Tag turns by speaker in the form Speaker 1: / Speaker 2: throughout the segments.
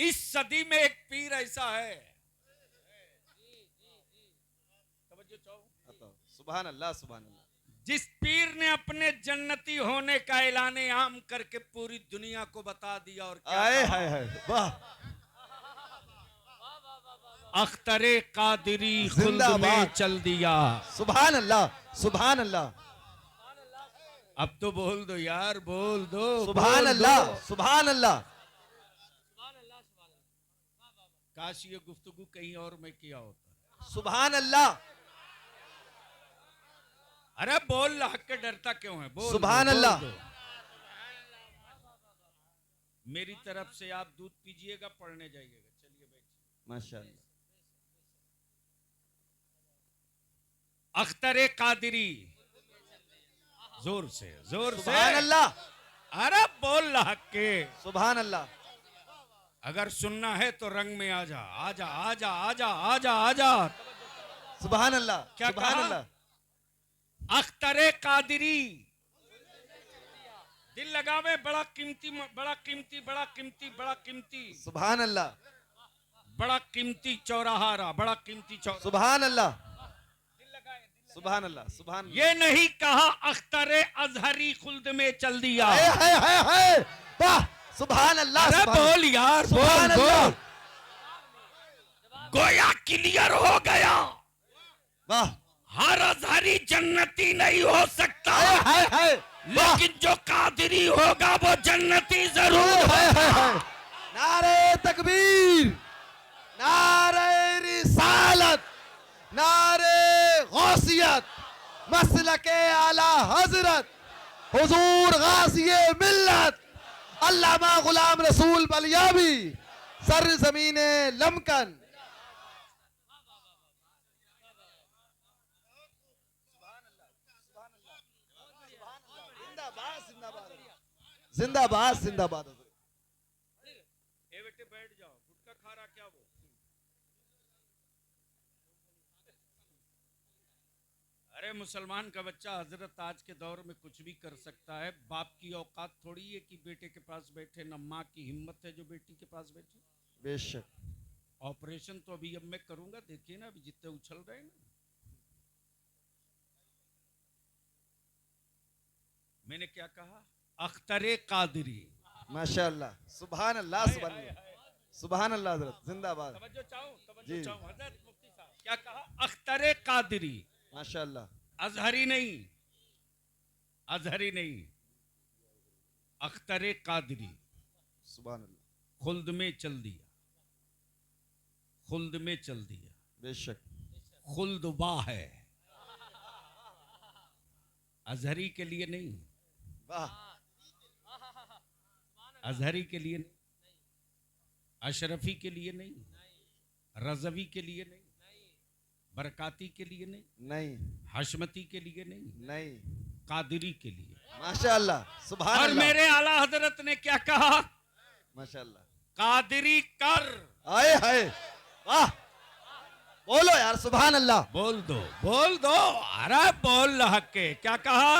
Speaker 1: इस सदी में एक पीर ऐसा है,
Speaker 2: सुभान अल्लाह सुभान अल्लाह,
Speaker 1: जिस पीर ने अपने जन्नती होने का ऐलान आम करके पूरी दुनिया को बता दिया। और क्या
Speaker 2: आए
Speaker 1: कहा?
Speaker 2: हाय हाय वाह,
Speaker 1: अख्तरे कादिरी खुल्द में
Speaker 2: जिंदाबाद।
Speaker 1: चल दिया।
Speaker 2: सुभान अल्लाह सुभान अल्लाह,
Speaker 1: अब तो बोल दो यार, बोल दो,
Speaker 2: सुभान
Speaker 1: बोल
Speaker 2: अल्लाह
Speaker 1: दो।
Speaker 2: सुभान अल्लाह।
Speaker 1: काश ये गुफ्तगू कहीं और में किया होता।
Speaker 2: सुभान अल्लाह
Speaker 1: अरे बोल, हक के डरता क्यों है? बोल
Speaker 2: सुभान
Speaker 1: दो, बोल
Speaker 2: अल्लाह।
Speaker 1: दो। मेरी तरफ से आप दूध पीजिएगा, पढ़ने जाइएगा। चलिए बैठिए।
Speaker 2: माशाअल्लाह।
Speaker 1: अख्तरे कादिरी, जोर से, जोर से।
Speaker 2: सुभान अल्लाह
Speaker 1: अरे बोल हक के।
Speaker 2: सुभान अल्लाह।
Speaker 1: अगर सुनना है तो रंग में आजा, आजा, आजा, आजा, आजा, आजा।
Speaker 2: सुभान अल्लाह।
Speaker 1: क्या
Speaker 2: सुभान
Speaker 1: कहा?
Speaker 2: अल्लाह।
Speaker 1: अख्तरे कादिरी, दिल लगावे, बड़ा कीमती, बड़ा कीमती, बड़ा कीमती, बड़ा कीमती,
Speaker 2: सुभान अल्लाह।
Speaker 1: बड़ा कीमती चौराहा रहा, बड़ा कीमती चौराहा।
Speaker 2: सुभान अल्लाह सुभान अल्लाह सुभान अल्लाह।
Speaker 1: ये नहीं कहा अख्तरे अजहरी खुल्द में चल दिया।
Speaker 2: हाय हाय हाय हाय वाह, सुभान अल्लाह।
Speaker 1: अरे
Speaker 2: सुभान
Speaker 1: बोल यार,
Speaker 2: सुभान
Speaker 1: बोल,
Speaker 2: अल्लाह।
Speaker 1: बोल। गोया क्लियर हो गया,
Speaker 2: वाह,
Speaker 1: हर अजहरी जन्नती नहीं हो सकता,
Speaker 2: हाय हाय हाय वाह,
Speaker 1: लेकिन जो कादिरी होगा वो जन्नती जरूर
Speaker 2: हाय हाय
Speaker 1: होगा।
Speaker 2: हाय। नारे तकबीर, नारे रिसालत, नारे गौसियत, मसलके आला हजरत, हुजूर गाज़िए मिल्लत, अल्लामा गुलाम रसूल बलियाबी, सर जमीने लमकन। जिंदाबाद जिंदाबाद।
Speaker 1: ए बेटे बैठ जाओ, गुटखा खा रहा क्या वो? अरे मुसलमान का बच्चा हजरत आज के दौर में कुछ भी कर सकता है। बाप की औकात थोड़ी है कि बेटे के पास बैठे, न माँ की हिम्मत है जो बेटी के पास बैठे।
Speaker 2: बेशक।
Speaker 1: ऑपरेशन तो अभी अब मैं करूंगा, देखिए ना अभी जितने उछल रहे हैं ना। मैंने क्या कहा? अख्तरे कादिरी।
Speaker 2: माशाअल्लाह सुभान अल्लाह सुभान अल्लाह सुभान अल्लाह हजरत जिंदाबाद।
Speaker 1: तवज्जो चाहूं, तवज्जो
Speaker 2: जी।
Speaker 1: चाहूं। हजरत मुफ्ती साहब क्या कहा? अख्तरे कादिरी,
Speaker 2: माशाअल्लाह।
Speaker 1: अजहरी नहीं, अजहरी नहीं, अख्तरे कादिरी।
Speaker 2: सुभान अल्लाह।
Speaker 1: खुल्द में चल दिया, खुल्द में चल दिया।
Speaker 2: बेशक।
Speaker 1: खुल्द वाह है, अजहरी के लिए नहीं,
Speaker 2: वाह,
Speaker 1: अजहरी के लिए नहीं, अशरफी के लिए नहीं, रजवी के लिए नहीं, बरकाती के लिए नहीं,
Speaker 2: नहीं
Speaker 1: हशमती के लिए नहीं,
Speaker 2: नहीं,
Speaker 1: कादिरी के लिए।
Speaker 2: माशाअल्लाह सुभान
Speaker 1: और
Speaker 2: अल्लाह।
Speaker 1: मेरे आला हजरत ने क्या कहा?
Speaker 2: माशाअल्लाह।
Speaker 1: कादिरी कर।
Speaker 2: आए हाय वाह, बोलो यार सुभान अल्लाह।
Speaker 1: बोल दो, बोल दो। अरे बोल हक के। क्या कहा?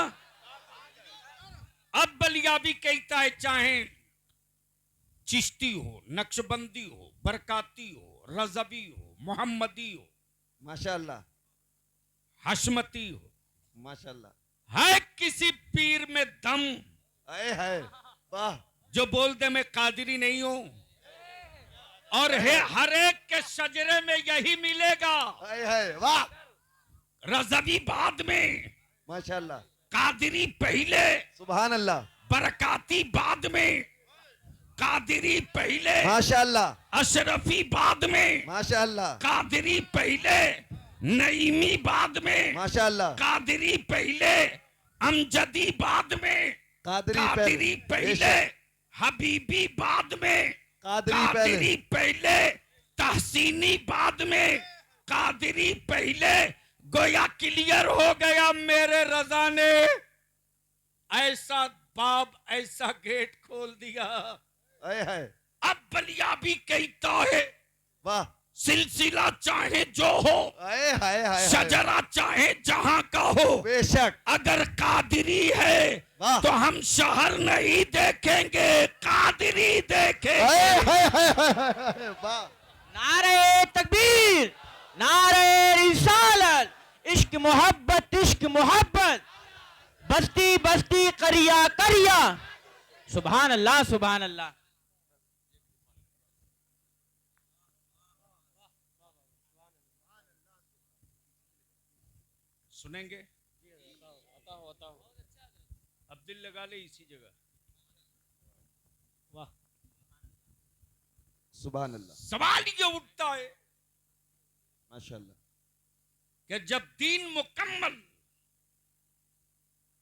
Speaker 1: अब बलियाबी कहता है, चाहे चिश्ती हो, नक्शबंदी हो, बरकाती हो, रजबी हो, मोहम्मदी हो,
Speaker 2: माशाअल्लाह
Speaker 1: हशमती हो,
Speaker 2: माशाअल्लाह।
Speaker 1: है किसी पीर में दम
Speaker 2: आए हाय वाह,
Speaker 1: जो बोल दे मैं कादिरी नहीं हूं? और है हर एक के शजरे में यही मिलेगा।
Speaker 2: आए हाय वाह,
Speaker 1: रजबी बाद में,
Speaker 2: माशाअल्लाह
Speaker 1: कादिरी पहले,
Speaker 2: सुभान अल्लाह,
Speaker 1: बरकाती बाद में, कादिरी पहले,
Speaker 2: माशाअल्लाह
Speaker 1: अशरफी बाद में,
Speaker 2: माशाअल्लाह
Speaker 1: कादिरी पहले, नईमी बाद में,
Speaker 2: माशाअल्लाह,
Speaker 1: कादिरी पहले, अमजदी बाद में, कादिरी पहले, हबीबी बाद में, कादिरी पहले, तहसीनी बाद में, कादिरी पहले। गोया क्लियर हो गया मेरे रजा ने, ऐसा बाब ऐसा गेट खोल दिया।
Speaker 2: आए हाय
Speaker 1: अब बलियाबी कहता है,
Speaker 2: वाह,
Speaker 1: सिलसिला चाहे जो हो,
Speaker 2: हाय हाय हाय
Speaker 1: शजरा चाहे जहां का हो,
Speaker 2: बेशक।
Speaker 1: अगर कादिरी है
Speaker 2: वाह।
Speaker 1: तो हम शहर नहीं देखेंगे, कादिरी देखेंगे।
Speaker 2: हाय हाय हाय हाय वाह।
Speaker 3: नारे तकबीर, नारे रिसालत, इश्क मोहब्बत, बस्ती बस्ती करिया करिया। सुभान अल्लाह, सुभान अल्लाह।
Speaker 1: सुनेंगे? अब दिल लगा ले इसी जगह।
Speaker 3: वाह,
Speaker 2: सुभान अल्लाह।
Speaker 1: सवाल ये उठता है
Speaker 2: माशाल्लाह।
Speaker 1: कि जब दीन मुकम्मल,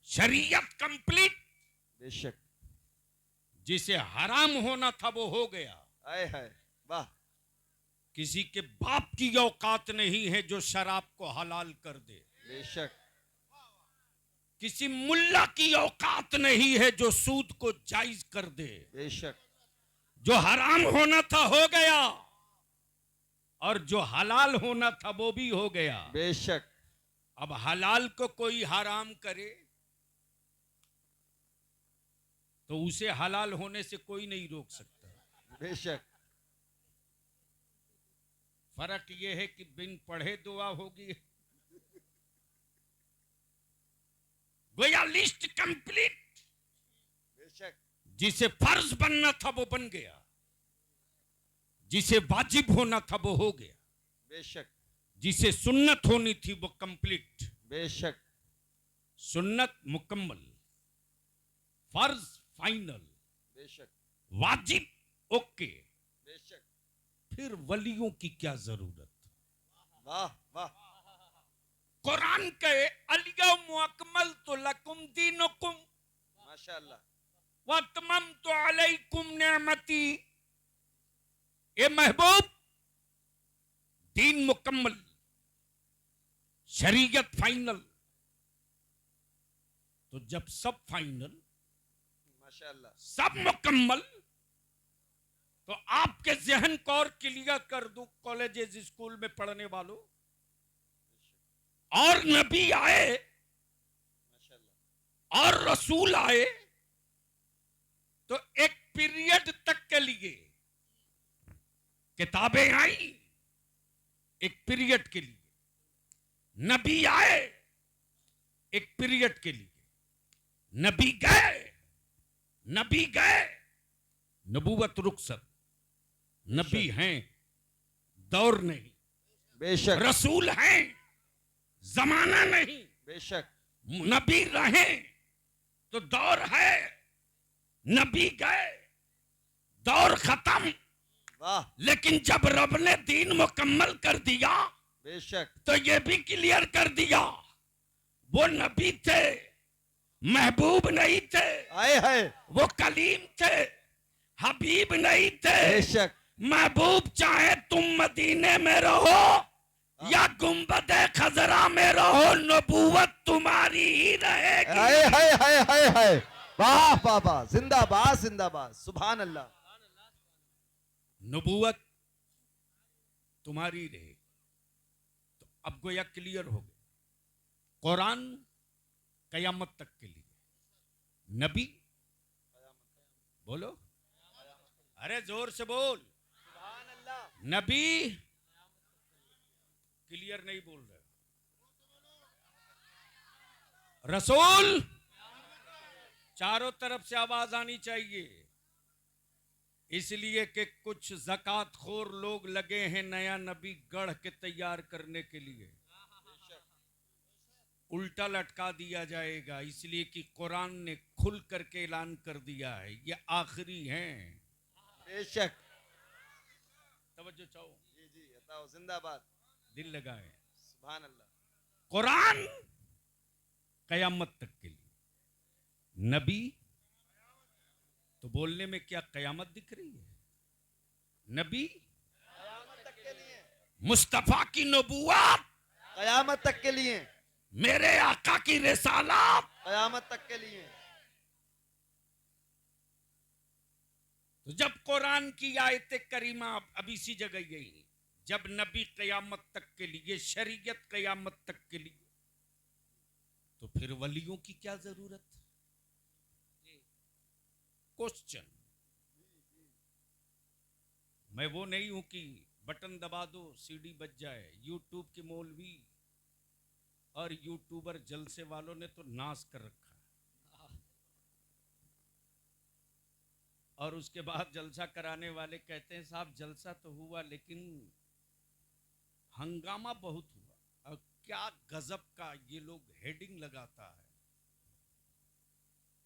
Speaker 1: शरीयत कंप्लीट,
Speaker 2: बेशक।
Speaker 1: जिसे हराम होना था वो हो गया,
Speaker 2: हाय हाय वाह।
Speaker 1: किसी के बाप की औकात नहीं है जो शराब को हलाल कर दे।
Speaker 2: बेशक।
Speaker 1: किसी मुल्ला की औकात नहीं है जो सूद को जायज कर दे।
Speaker 2: बेशक।
Speaker 1: जो हराम होना था हो गया, और जो हलाल होना था वो भी हो गया।
Speaker 2: बेशक।
Speaker 1: अब हलाल को कोई हराम करे तो उसे हलाल होने से कोई नहीं रोक सकता।
Speaker 2: बेशक।
Speaker 1: फर्क यह है कि बिन पढ़े दुआ होगी। गोया लिस्ट कंप्लीट,
Speaker 2: बेशक।
Speaker 1: जिसे फर्ज बनना था वो बन गया, जिसे वाजिब होना था वो हो गया,
Speaker 2: बेशक।
Speaker 1: जिसे सुन्नत होनी थी वो कंप्लीट।
Speaker 2: बेशक।
Speaker 1: सुन्नत मुकम्मल, फर्ज फाइनल,
Speaker 2: बेशक।
Speaker 1: वाजिब ओके।
Speaker 2: बेशक।
Speaker 1: फिर वलियों की क्या जरूरत?
Speaker 2: वाह वाह।
Speaker 1: कुरान कहे अल-यौम अकमलतु लकुम दीनुकुम
Speaker 2: माशाल्लाह।
Speaker 1: व अतममतु अलैकुम निअमती। ए महबूब, दीन मुकम्मल, शरीयत फाइनल। तो जब सब फाइनल,
Speaker 2: माशाल्लाह।
Speaker 1: सब मुकम्मल, तो आपके जहन को और क्लियर कर दूं कॉलेजेस स्कूल में पढ़ने वालों, और नबी आए
Speaker 2: माशाल्लाह।
Speaker 1: और रसूल आए तो एक पीरियड तक के लिए किताबें आई, एक पीरियड के लिए। नबी आए एक पीरियड के लिए, नबी गए, नबूवत रुखसत। नबी हैं, दौर नहीं।
Speaker 2: बेशक।
Speaker 1: रसूल हैं, जमाना नहीं।
Speaker 2: बेशक।
Speaker 1: नबी रहे तो दौर है, नबी गए दौर खत्म।
Speaker 2: वाह।
Speaker 1: लेकिन जब रब ने दीन मुकम्मल कर दिया
Speaker 2: बेशक।
Speaker 1: तो ये भी क्लियर कर दिया, वो नबी थे, महबूब नहीं थे।
Speaker 2: हाय हाय।
Speaker 1: वो कलीम थे, हबीब नहीं थे।
Speaker 2: बेशक।
Speaker 1: महबूब चाहे तुम मदीने में रहो या गुंबदे खजरा में रहो, नबूवत तुम्हारी ही रहेगी।
Speaker 2: हाय हाय हाय हाय हाय। वाह वाह वाह। जिंदाबाद जिंदाबाद। सुभान अल्लाह।
Speaker 1: नबूवत तुम्हारी रहेगी। तो अब गोया क्लियर हो गया, कुरान कयामत तक के लिए, नबी बोलो, अरे जोर से बोल, नबी क्लियर नहीं बोल रहे, रसूल चारों तरफ से आवाज आनी चाहिए। इसलिए कि कुछ ज़कात खोर लोग लगे हैं नया नबी गढ़ के तैयार करने के लिए, उल्टा लटका दिया जाएगा। इसलिए कि कुरान ने खुल करके ऐलान कर दिया है ये आखिरी हैं।
Speaker 2: बेशक।
Speaker 1: तवज्जो चाहो,
Speaker 2: जी जी बताओ। जिंदाबाद।
Speaker 1: दिल लगाए।
Speaker 2: सुभान अल्लाह।
Speaker 1: कुरान कयामत तक के लिए, नबी तो बोलने में क्या कयामत दिख रही है? नबी
Speaker 2: कयामत तक के लिए।
Speaker 1: मुस्तफा की नबूवत,
Speaker 2: कयामत तक के लिए।
Speaker 1: मेरे आका की रिसालत,
Speaker 2: कयामत तक के लिए।
Speaker 1: तो जब कुरान की आयत करीमा अब इसी जगह यही, जब नबी क़यामत तक के लिए, शरीयत क़यामत तक के लिए, तो फिर वलियों की क्या जरूरत? क्वेश्चन। मैं वो नहीं हूं कि बटन दबा दो सीडी बज जाए। यूट्यूब के मौलवी और यूट्यूबर जलसे वालों ने तो नाश कर रखा है, और उसके बाद जलसा कराने वाले कहते हैं साहब जलसा तो हुआ लेकिन हंगामा बहुत हुआ। और क्या गजब का ये लोग हेडिंग लगाता है,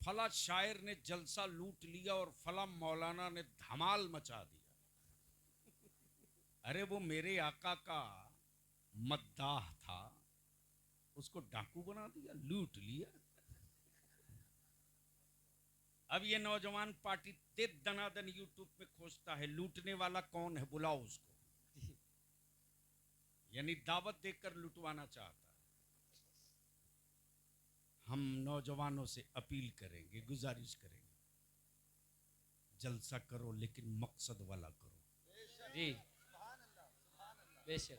Speaker 1: फला शायर ने जलसा लूट लिया और फला मौलाना ने धमाल मचा दिया। अरे वो मेरे आका का मद्दाह था, उसको डाकू बना दिया, लूट लिया। अब ये नौजवान पार्टी दे दनादन यूट्यूब पे खोजता है लूटने वाला कौन है, बुलाओ उसको। यानी दावत देकर लुटवाना चाहता है। हम नौजवानों से अपील करेंगे, गुजारिश करेंगे, जलसा करो लेकिन मकसद वाला करो।
Speaker 3: जी बेशक।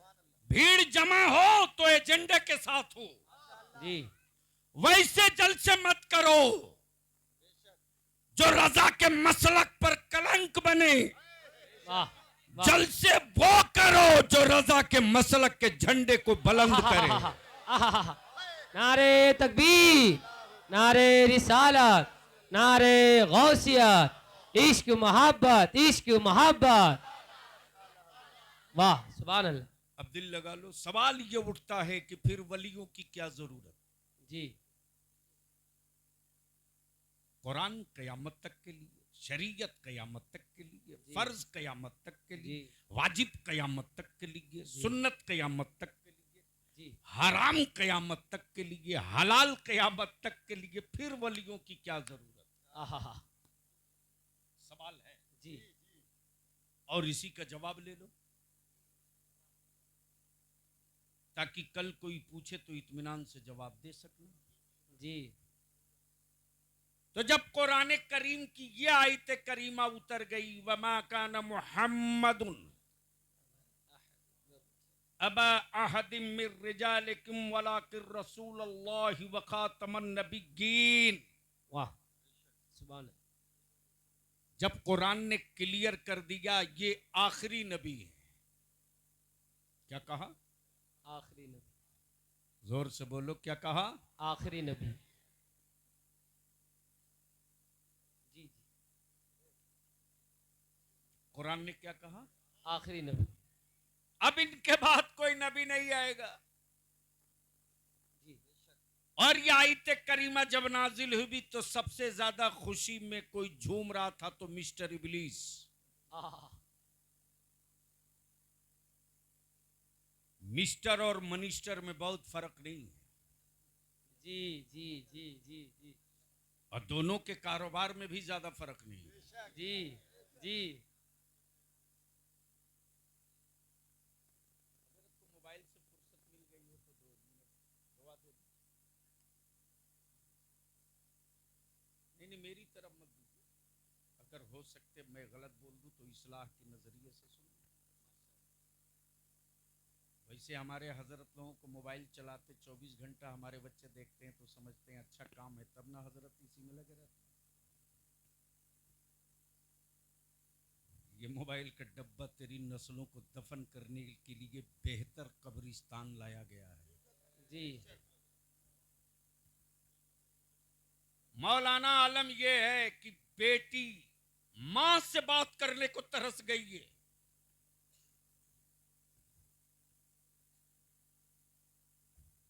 Speaker 1: भीड़ जमा हो तो एजेंडे के साथ हो
Speaker 3: जी।
Speaker 1: वैसे जलसे मत करो जो रजा के मसलक पर कलंक बने।
Speaker 3: वाह वाह।
Speaker 1: जलसे वो करो जो रजा के मसलक के झंडे को बुलंद करे।
Speaker 3: नारे तकबीर, नारे रिसालत, नारे गौसियत, इश्क मोहब्बत, इश्क मोहब्बत। वाह सुभान अल्लाह।
Speaker 1: अब दिल लगा लो, सवाल ये उठता है कि फिर वलियों की क्या जरूरत?
Speaker 3: जी।
Speaker 1: कुरान कयामत तक के लिए, शरीयत कयामत तक के लिए, फर्ज कयामत तक के लिए, वाजिब कयामत तक के लिए, सुन्नत कयामत तक के लिए,
Speaker 3: जी।
Speaker 1: हराम कयामत तक के लिए, हलाल कयामत तक के लिए, फिर वलियों की क्या जरूरत?
Speaker 3: आहा।
Speaker 1: सवाल है
Speaker 3: जी।
Speaker 1: और इसी का जवाब ले लो ताकि कल कोई पूछे तो इत्मीनान से जवाब दे सकना।
Speaker 3: जी।
Speaker 1: तो जब कुरान करीम की ये आयत करीमा उतर गई, वमा कान मुहम्मदुन अबा अहदिम मिर रिजालिकुम वलाकिन रसूलुल्लाहि व खातमन नबिय्यीन।
Speaker 3: वाह सुभान अल्लाह।
Speaker 1: जब कुरान ने क्लियर कर दिया ये आखिरी नबी है, क्या कहा?
Speaker 3: आखिरी नबी।
Speaker 1: जोर से बोलो, क्या कहा?
Speaker 3: आखिरी नबी। जी जी।
Speaker 1: कुरान ने क्या कहा?
Speaker 3: आखिरी नबी।
Speaker 1: अब इनके बाद कोई नबी नहीं आएगा।
Speaker 3: जी।
Speaker 1: और ये आयत करीमा जब नाजिल हुई तो सबसे ज्यादा खुशी में कोई झूम रहा था तो मिस्टर इब्लीस।
Speaker 3: आहा।
Speaker 1: मिस्टर और मनिस्टर में बहुत फर्क नहीं है,
Speaker 3: जी जी जी जी जी।
Speaker 1: और दोनों के कारोबार में भी ज्यादा फर्क नहीं है।
Speaker 3: जी जी।
Speaker 1: मोबाइल से फुर्सत मिल गई हो तो 2 मिनट दुआ दे। नहीं मेरी तरफ मत दीजिए, अगर हो सकते मैं गलत बोल दूं तो इस्लाह के नजरिए से सुन। वैसे हमारे हजरत लोगों को मोबाइल चलाते 24 घंटा हमारे बच्चे देखते हैं तो समझते हैं अच्छा काम है, तब ना हजरत इसी में लगे रहते हैं। ये मोबाइल का डब्बा तेरी नस्लों को दफन करने के लिए बेहतर कब्रिस्तान लाया गया है।
Speaker 3: जी।
Speaker 1: मौलाना आलम ये है कि बेटी मां से बात करने को तरस गई है।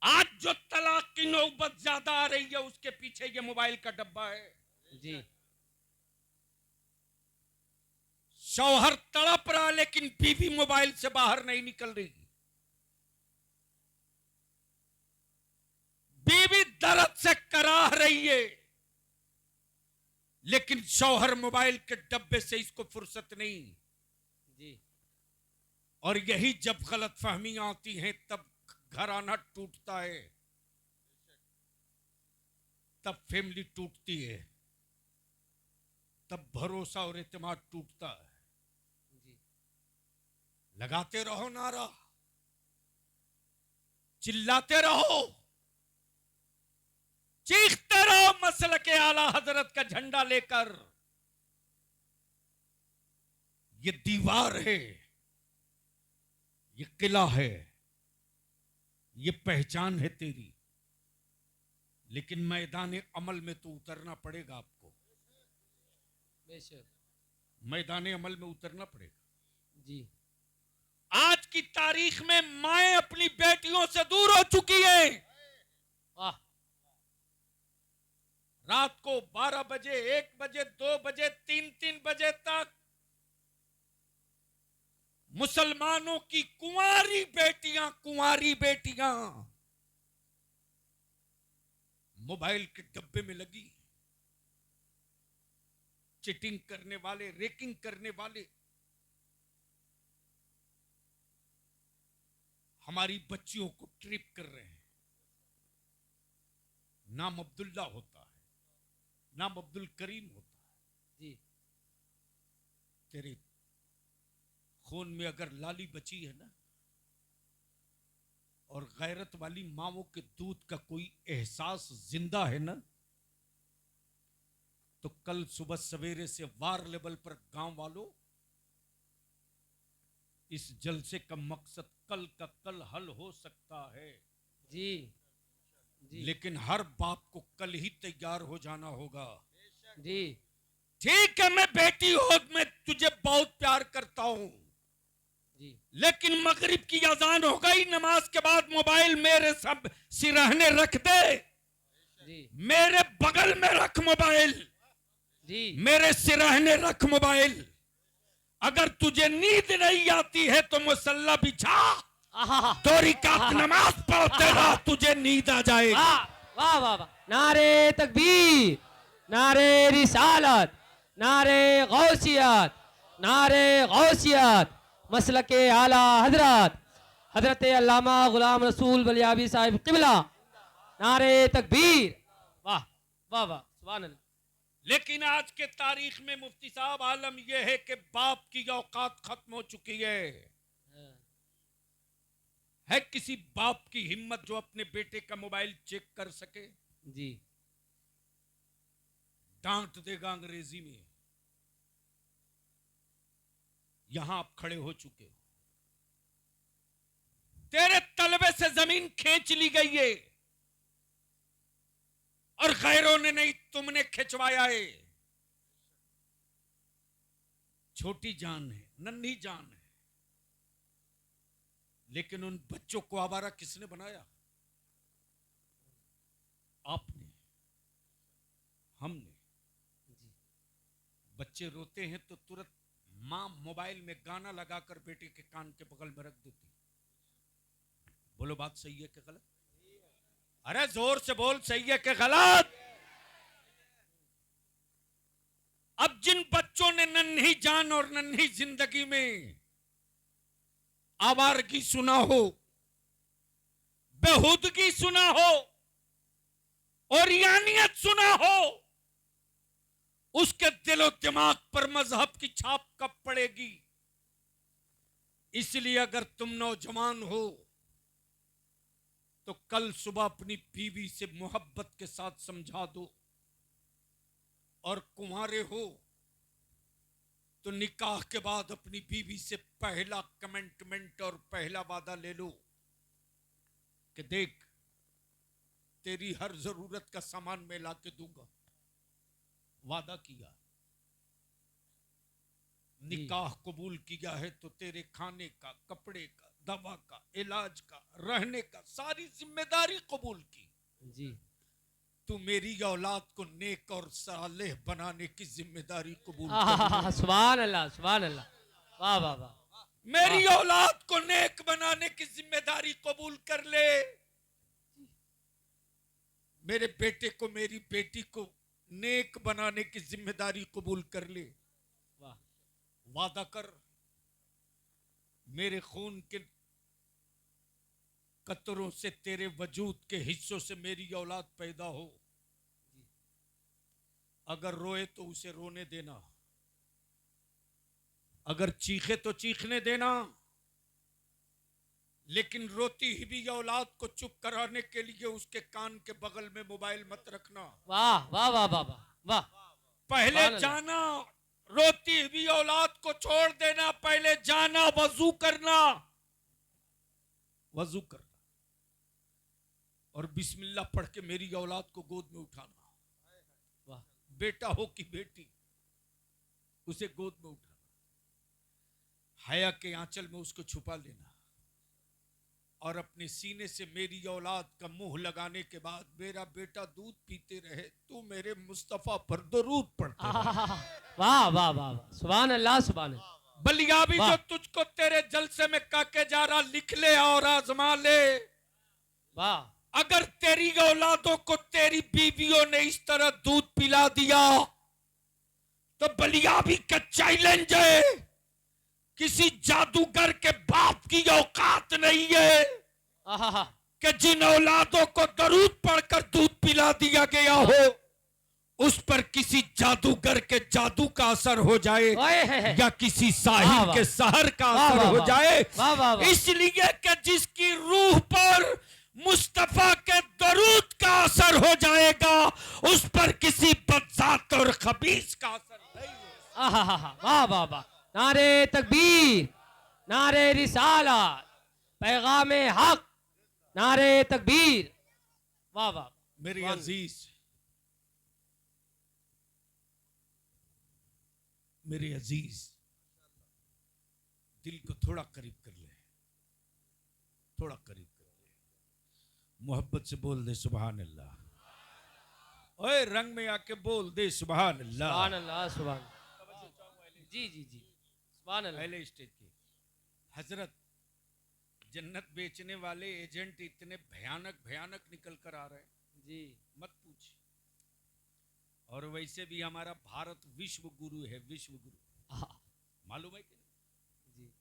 Speaker 1: आज जो तलाक की नौबत ज्यादा आ रही है उसके पीछे ये मोबाइल का डब्बा है।
Speaker 3: जी।
Speaker 1: शौहर तड़प रहा लेकिन बीवी मोबाइल से बाहर नहीं निकल रही। बीवी दर्द से कराह रही है लेकिन शौहर मोबाइल के डब्बे से इसको फुर्सत नहीं।
Speaker 3: जी।
Speaker 1: और यही जब गलत फहमियां आती हैं तब घराना टूटता है, तब फैमिली टूटती है, तब भरोसा और एतमाद टूटता है।
Speaker 3: जी।
Speaker 1: लगाते रहो नारा, चिल्लाते रहो, चीखते रहो मसल के आला हजरत का झंडा लेकर। ये दीवार है, ये किला है, ये पहचान है तेरी, लेकिन मैदान अमल में तो उतरना पड़ेगा आपको।
Speaker 3: बेशक।
Speaker 1: मैदान अमल में उतरना पड़ेगा।
Speaker 3: जी।
Speaker 1: आज की तारीख में माएं अपनी बेटियों से दूर हो चुकी हैं।
Speaker 3: वाह।
Speaker 1: रात को 12 बजे, 1 बजे, 2 बजे, 3 बजे तक मुसलमानों की कुंवारी बेटियां मोबाइल के डब्बे में लगी, चीटिंग करने वाले, रेकिंग करने वाले हमारी बच्चियों को ट्रिप कर रहे हैं। नाम अब्दुल्ला होता है, नाम अब्दुल करीम होता है।
Speaker 3: जी।
Speaker 1: तेरे खून में अगर लाली बची है ना, और गैरत वाली माओं के दूध का कोई एहसास जिंदा है ना, तो कल सुबह सवेरे से वार लेवल पर गांव वालों, इस जलसे का मकसद कल का कल हल हो सकता है।
Speaker 3: जी। जी।
Speaker 1: लेकिन हर बाप को कल ही तैयार हो जाना होगा।
Speaker 3: जी।
Speaker 1: ठीक है, मैं बेटी हो, मैं तुझे बहुत प्यार करता हूं,
Speaker 3: जी।
Speaker 1: लेकिन मगरिब की अजान हो गई, नमाज के बाद मोबाइल मेरे सब सिरहने रख दे।
Speaker 3: जी।
Speaker 1: मेरे बगल में रख मोबाइल,
Speaker 3: जी।
Speaker 1: मेरे सिरहने रख मोबाइल। अगर तुझे नींद नहीं आती है तो मुसल्ला बिछा,
Speaker 3: आहा।
Speaker 1: 2 रकात नमाज पढ़ते रह, तुझे नींद आ जाएगी।
Speaker 3: वाह वाह वाह वाह। नारे तकबीर, नारे रिसालत, नारे गौसियत, नारे गौसियत, मसलके आला हजरत हजरत अल्लामा गुलाम रसूल बलियाबी साहिब किबला। नारे तकबीर। वाह वाह वाह, सुभान अल्लाह।
Speaker 1: लेकिन आज के तारीख में मुफ्ती साहब आलम यह है कि बाप की औकात खत्म हो चुकी है किसी बाप की हिम्मत जो अपने बेटे का मोबाइल चेक कर सके?
Speaker 3: जी।
Speaker 1: डांट देगा अंग्रेजी में। यहां आप खड़े हो चुके हो, तेरे तलबे से जमीन खींच ली गई है, और गैरों ने नहीं, तुमने खिंचवाया है। छोटी जान है, नन्ही जान है, लेकिन उन बच्चों को आवारा किसने बनाया? आपने, हमने। बच्चे रोते हैं तो तुरंत मां मोबाइल में गाना लगाकर बेटे के कान के बगल में रख देती। बोलो, बात सही है कि गलत? अरे जोर से बोल, सही है कि गलत? अब जिन बच्चों ने नन्ही जान और नन्ही जिंदगी में आवारगी सुना हो, बेहूदगी सुना हो, और यानियत सुना हो, उसके दिलो दिमाग पर मजहब की छाप कब पड़ेगी? इसलिए अगर तुम नौजवान हो तो कल सुबह अपनी बीवी से मोहब्बत के साथ समझा दो, और कुंवारे हो तो निकाह के बाद अपनी बीवी से पहला कमिटमेंट और पहला वादा ले लो कि देख, तेरी हर जरूरत का सामान मैं ला के दूंगा। वादा किया, निकाह कबूल किया है तो तेरे खाने का, कपड़े का, दवा का, इलाज का, रहने का, सारी जिम्मेदारी कबूल की।
Speaker 3: जी।
Speaker 1: तू मेरी औलाद को नेक और सालेह बनाने की जिम्मेदारी कबूल कर।
Speaker 3: सुभान अल्लाह, सुभान अल्लाह। वाह वाह वाह।
Speaker 1: मेरी औलाद को नेक बनाने की जिम्मेदारी कबूल कर ले। मेरे बेटे को, मेरी बेटी को नेक बनाने की जिम्मेदारी कबूल कर ले।
Speaker 3: वाह।
Speaker 1: वादा कर, मेरे खून के कतरों से, तेरे वजूद के हिस्सों से मेरी औलाद पैदा हो। अगर रोए तो उसे रोने देना, अगर चीखे तो चीखने देना, लेकिन रोती हुई औलाद को चुप कराने के लिए उसके कान के बगल में मोबाइल मत रखना।
Speaker 3: वाह वाह वाह वाह वाह वाह।
Speaker 1: पहले
Speaker 3: सुभान अल्लाह।
Speaker 1: जाना, रोती हुई औलाद को छोड़ देना, पहले जाना वजू करना, वजू करना और बिस्मिल्लाह पढ़ के मेरी औलाद को गोद में उठाना।
Speaker 3: वाह
Speaker 1: बेटा हो कि बेटी, उसे गोद में उठाना, हया के आंचल में उसको छुपा लेना और अपने सीने से मेरी औलाद का मुंह लगाने के बाद मेरा बेटा दूध पीते रहे, तू मेरे मुस्तफा पर दरूद पढ़ते रहे।
Speaker 3: वाह वाह वाह वाह। सुभान अल्लाह सुभान अल्लाह।
Speaker 1: बलियाबी
Speaker 3: वाह।
Speaker 1: जो तुझको तेरे जलसे में काके जा रहा, लिख ले और आजमा ले।
Speaker 3: वाह
Speaker 1: अगर तेरी औलादों को तेरी बीवियों ने इस तरह दूध पिला दिया तो बलियाबी का चैलेंज है, किसी जादूगर के बाप की औकात नहीं है
Speaker 3: आहा।
Speaker 1: कि जिन औलादों को दरूद पढ़कर दूध पिला दिया गया हो उस पर किसी जादूगर के जादू का असर हो जाए
Speaker 3: ओए है है।
Speaker 1: या किसी
Speaker 3: वाह,
Speaker 1: साहिर
Speaker 3: वाह।
Speaker 1: के सहर का
Speaker 3: वाह,
Speaker 1: असर
Speaker 3: वाह,
Speaker 1: हो
Speaker 3: वाह।
Speaker 1: जाए।
Speaker 3: वाह, वाह, वाह।
Speaker 1: इसलिए कि जिसकी रूह पर मुस्तफा के दरूद का असर हो जाएगा उस पर किसी बदजात और खबीस का असर नहीं हो।
Speaker 3: आहा। वाह वाह वाह। नारे तकबीर, नारे रिसालत, पैगाम हक, नारे तकबीर। वाह वाह।
Speaker 1: मेरे
Speaker 3: वाह।
Speaker 1: अजीज, मेरे अजीज, दिल को थोड़ा करीब कर ले, थोड़ा करीब कर ले, मोहब्बत से बोल दे सुभान अल्लाह। ओए रंग में आके बोल दे सुभान अल्लाह।
Speaker 3: सुभान अल्लाह सुभान। जी जी जी सुभान अल्लाह।
Speaker 1: पहले स्टेज की हजरत, जन्नत बेचने वाले एजेंट इतने भयानक भयानक निकल कर आ रहे हैं,
Speaker 3: जी
Speaker 1: मत पूछ। और वैसे भी हमारा भारत विश्व गुरु है, विश्व गुरु,
Speaker 3: आहा।
Speaker 1: मालूम है कि नहीं?
Speaker 3: जी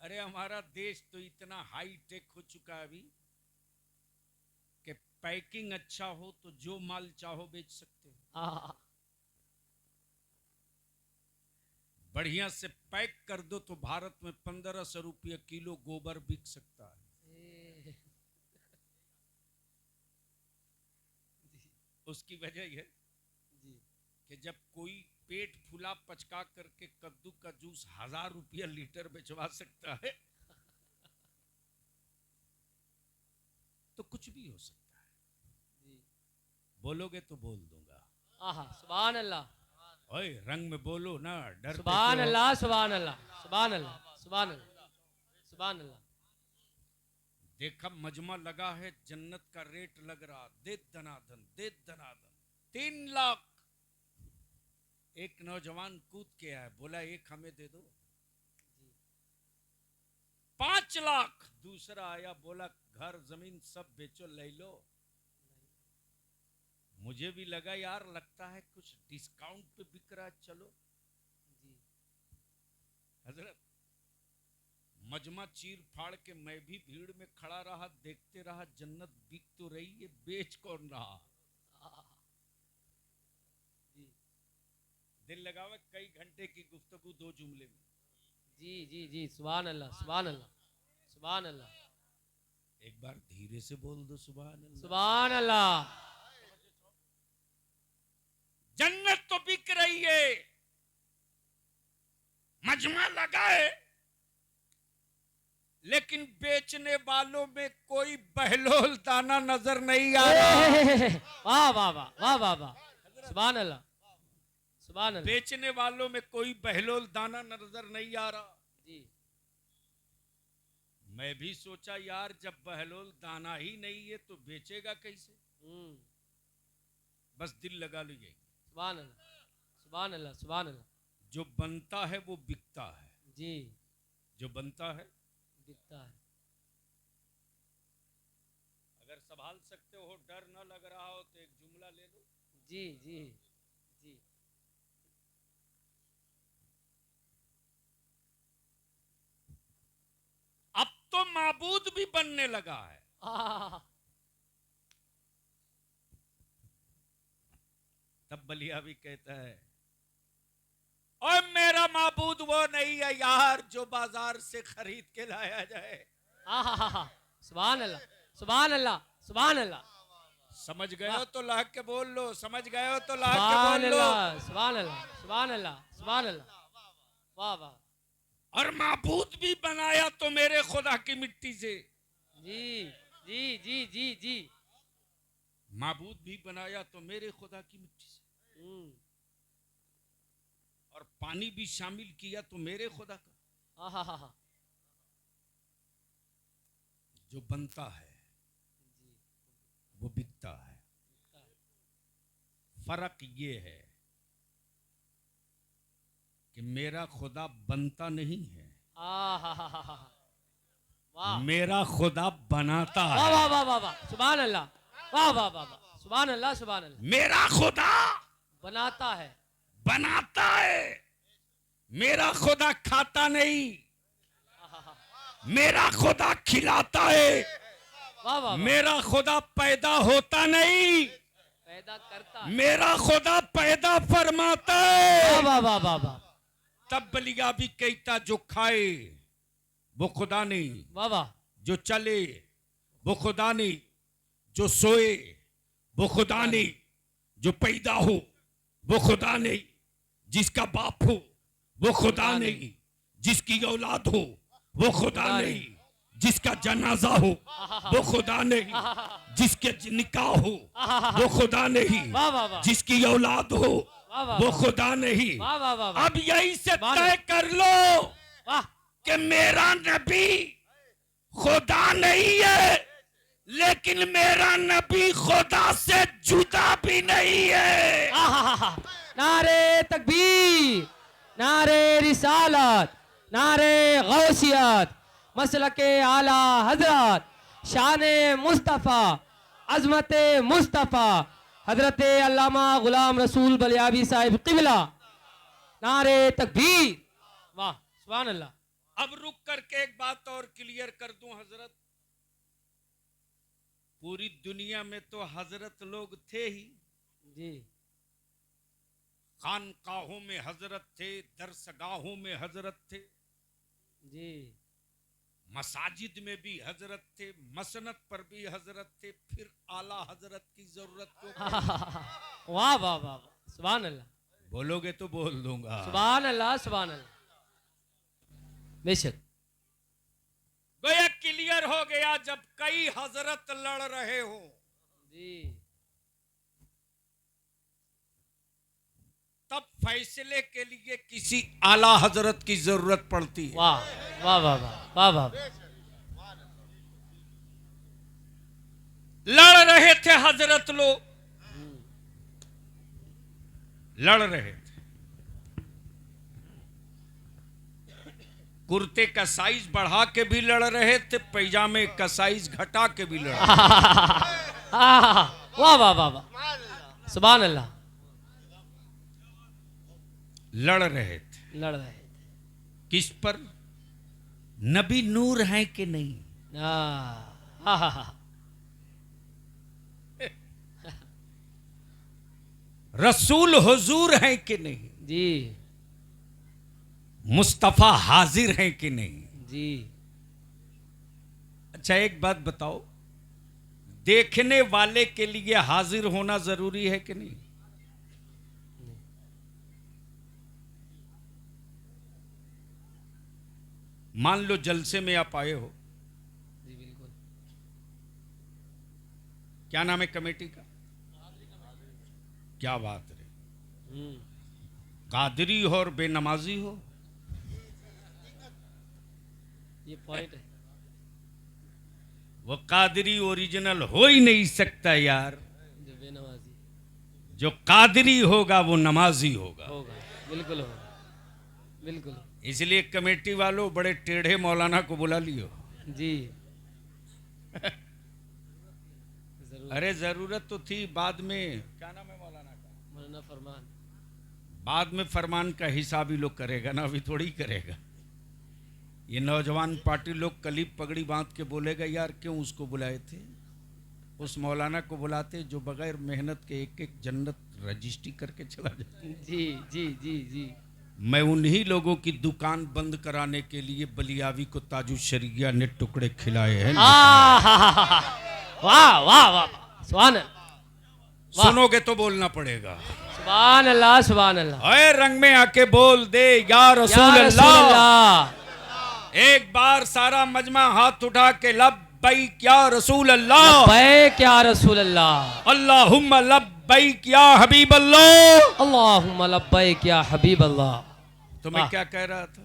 Speaker 1: अरे हमारा देश तो इतना हाई टेक हो चुका है अभी कि पैकिंग अच्छा हो तो जो माल चाहो बेच सकते हो।
Speaker 3: आहा।
Speaker 1: बढ़िया से पैक कर दो तो भारत में 1500 रुपये किलो गोबर बिक सकता है।
Speaker 3: ए,
Speaker 1: उसकी वजह यह
Speaker 3: जी
Speaker 1: कि जब कोई पेट फुला पचका करके कद्दू का जूस 1000 रुपया लीटर बेचवा सकता है तो कुछ भी हो सकता है।
Speaker 3: जी।
Speaker 1: बोलोगे तो बोल दूंगा।
Speaker 3: आहा। सुभान अल्लाह
Speaker 1: ओए रंग में बोलो ना, डर
Speaker 3: सुभान अल्लाह सुभान अल्लाह सुभान अल्लाह सुभान अल्लाह सुभान अल्लाह।
Speaker 1: देखा मजमा लगा है, जन्नत का रेट लग रहा, दे दनादन, दे दनादन, 3 लाख। एक नौजवान कूद के आया, बोला एक हमें दे दो। 5 लाख। दूसरा आया, बोला घर जमीन सब बेचो, ले लो। मुझे भी लगा यार, लगता है कुछ डिस्काउंट पे बिक रहा है, चलो।
Speaker 3: जी
Speaker 1: हजरत, मजमा चीर फाड़ के मैं भी भीड़ में खड़ा रहा, देखते रहा, जन्नत बिक तो रही है, बेच कौन रहा।
Speaker 3: आहा। जी
Speaker 1: दिल लगा हुआ, कई घंटे की गुफ्तगू 2 जुमले में।
Speaker 3: जी जी जी सुभान अल्लाह सुभान अल्लाह सुभान अल्लाह
Speaker 1: एक बार धीरे से बोल दो सुभान अल्लाह।
Speaker 3: सुभान अल्लाह।
Speaker 1: जन्नत तो बिक रही है, मजमा लगा है, लेकिन बेचने वालों में कोई बहलोल दाना नजर नहीं आ रहा।
Speaker 3: वाह वाह वाह वाह वाह वाह। सुभान अल्लाह सुभान अल्लाह।
Speaker 1: बेचने वालों में कोई बहलोल दाना नजर नहीं आ रहा।
Speaker 3: जी
Speaker 1: मैं भी सोचा यार, जब बहलोल दाना ही नहीं है तो बेचेगा कैसे। बस दिल लगा ली गई।
Speaker 3: सुभान अल्लाह सुभान अल्लाह सुभान अल्लाह।
Speaker 1: जो बनता है वो बिकता है,
Speaker 3: जी
Speaker 1: जो बनता है।
Speaker 3: दिखता है।
Speaker 1: अगर संभाल सकते हो, डर न लग रहा हो तो एक जुमला ले लो।
Speaker 3: जी जी जी
Speaker 1: अब तो माबूद भी बनने लगा है।
Speaker 3: आहा।
Speaker 1: तब बलिया भी कहता है, और मेरा माबूद वो नहीं है यार जो बाजार से खरीद के लाया जाए।
Speaker 3: आहा सुभान अल्लाह सुभान अल्लाह सुभान अल्लाह
Speaker 1: समझ गए हो तो लाख के बोल लो, समझ गए हो तो लाख के
Speaker 3: सुभान
Speaker 1: बोल लो।
Speaker 3: अल्लाह सुभान अल्लाह सुभान अल्लाह सुभान अल्लाह वाह वाह
Speaker 1: और माबूद भी बनाया तो मेरे खुदा की मिट्टी से।
Speaker 3: जी जी जी जी जी
Speaker 1: माबूद भी बनाया तो मेरे खुदा की मिट्टी से, और पानी भी शामिल किया तो मेरे खुदा का।
Speaker 3: आहा
Speaker 1: जो बनता है वो बिकता है। फर्क ये है कि मेरा खुदा बनता नहीं है,
Speaker 3: आहा वाह
Speaker 1: मेरा खुदा बनाता
Speaker 3: वाह
Speaker 1: है।
Speaker 3: वाह वाह वाह वाह सुभान अल्लाह वाह वाह वाह वाह सुभान अल्लाह सुभान अल्लाह
Speaker 1: मेरा खुदा
Speaker 3: बनाता है
Speaker 1: बनाता है, मेरा खुदा खाता नहीं, मेरा खुदा खिलाता है,
Speaker 3: वाह वाह
Speaker 1: मेरा खुदा पैदा होता नहीं,
Speaker 3: पैदा करता है
Speaker 1: मेरा खुदा पैदा फरमाता है।
Speaker 3: वाह वाह वाह वाह
Speaker 1: तब बलिया भी कहता जो खाए वो खुदा नहीं,
Speaker 3: वाह वाह
Speaker 1: जो चले वो खुदा नहीं, जो सोए वो खुदा नहीं, जो पैदा हो वो खुदा नहीं, जिसका बाप हो वो खुदा नहीं, जिसकी औलाद हो वो खुदा नहीं, जिसका जनाजा हो वो खुदा नहीं, जिसके निकाह हो वो खुदा नहीं,
Speaker 3: वाह वाह वाह
Speaker 1: जिसकी औलाद हो
Speaker 3: वाह वाह
Speaker 1: वो खुदा नहीं।
Speaker 3: वाह वाह वाह वाह
Speaker 1: अब यही से
Speaker 3: वाह।
Speaker 1: तय कर लो
Speaker 3: वाह
Speaker 1: कि मेरा नबी खुदा नहीं है, लेकिन मेरा नबी खुदा से जुदा भी नहीं है।
Speaker 3: आहा नारे तकबीर नारे रिसालत नारे गौसियत मसलके आला हजरत शान मुस्तफ़ा अजमत मुस्तफ़ा हजरत अल्लामा गुलाम रसूल बलियाबी साहिब किबला नारे तकबीर वाह सुभान अल्लाह।
Speaker 1: अब रुक करके एक बात और क्लियर कर दूं हजरत, पूरी दुनिया में तो हजरत लोग थे ही,
Speaker 3: जी
Speaker 1: खानकाहों में हजरत थे, दरसगाहों में हजरत थे,
Speaker 3: जी
Speaker 1: मसाजिद में भी हजरत थे, मसनद पर भी हजरत थे, फिर आला हजरत की जरूरत क्यों पड़ी?
Speaker 3: वाह वाह वाह सुभान अल्लाह
Speaker 1: बोलोगे तो बोल दूंगा।
Speaker 3: सुभान अल्लाह सुभान अल्लाह बेशक
Speaker 1: गोया क्लियर हो गया जब कई हजरत लड़ रहे हो
Speaker 3: जी
Speaker 1: तब फैसले के लिए किसी आला हजरत की जरूरत पड़ती है।
Speaker 3: वाह वाह वाह वाह वाह वाह
Speaker 1: लड़ रहे थे हजरत लोग, लड़ रहे थे, कुर्ते का साइज बढ़ा के भी लड़ रहे थे, पैजामे का साइज घटा के भी लड़ रहे थे।
Speaker 3: वाह वाह वाह वाह सुभान अल्लाह
Speaker 1: लड़ रहे थे
Speaker 3: लड़ रहे
Speaker 1: किस पर? नबी नूर हैं कि नहीं?
Speaker 3: थे
Speaker 1: रसूल हुजूर हैं कि नहीं?
Speaker 3: जी
Speaker 1: मुस्तफा हाजिर हैं कि नहीं?
Speaker 3: जी
Speaker 1: अच्छा एक बात बताओ, देखने वाले के लिए हाजिर होना जरूरी है कि नहीं? मान लो जलसे में आप आए हो,
Speaker 3: जी बिल्कुल
Speaker 1: क्या नाम है कमेटी का? क्या बात है, कादरी हो और बेनमाजी हो?
Speaker 3: ये पॉइंट है
Speaker 1: वो कादरी ओरिजिनल हो ही नहीं सकता यार।
Speaker 3: जो बेनमाजी
Speaker 1: जो कादरी होगा वो नमाजी होगा।
Speaker 3: होगा बिल्कुल होगा बिल्कुल
Speaker 1: इसलिए कमेटी वालों बड़े टेढ़े मौलाना को बुला लियो।
Speaker 3: जी जरूर
Speaker 1: अरे जरूरत तो थी, बाद में क्या नाम है मौलाना का,
Speaker 3: मौलाना फरमान
Speaker 1: बाद में फरमान का हिसाब ही लोग करेगा ना, अभी थोड़ी करेगा। ये नौजवान पार्टी लोग कलीब पगड़ी बांध के बोलेगा यार क्यों उसको बुलाए थे, उस मौलाना को बुलाते जो बगैर मेहनत के एक एक जन्नत रजिस्ट्री करके चला जाता।
Speaker 3: जी जी जी जी
Speaker 1: मैं उन्हीं लोगों की दुकान बंद कराने के लिए बलियावी को ताजु शरिया ने टुकड़े खिलाए हैं।
Speaker 3: वाह वाह वाह, सुभान अल्लाह, वाह।
Speaker 1: सुनोगे तो बोलना पड़ेगा।
Speaker 3: सुभान अल्लाह, सुभान अल्लाह।
Speaker 1: अरे रंग में आके बोल दे या रसूल
Speaker 3: या रसूल
Speaker 1: अल्लाह।
Speaker 3: अल्लाह।
Speaker 1: एक बार सारा मजमा हाथ उठा के लब्बैक या रसूल अल्लाह,
Speaker 3: लब्बैक या रसूल अल्लाह,
Speaker 1: अल्लाहुम्मा लब्बैक या हबीब अल्लाह।
Speaker 3: अल्लाहुम्मा लब्बैक या हबीब अल्लाह।
Speaker 1: तो मैं क्या कह रहा था?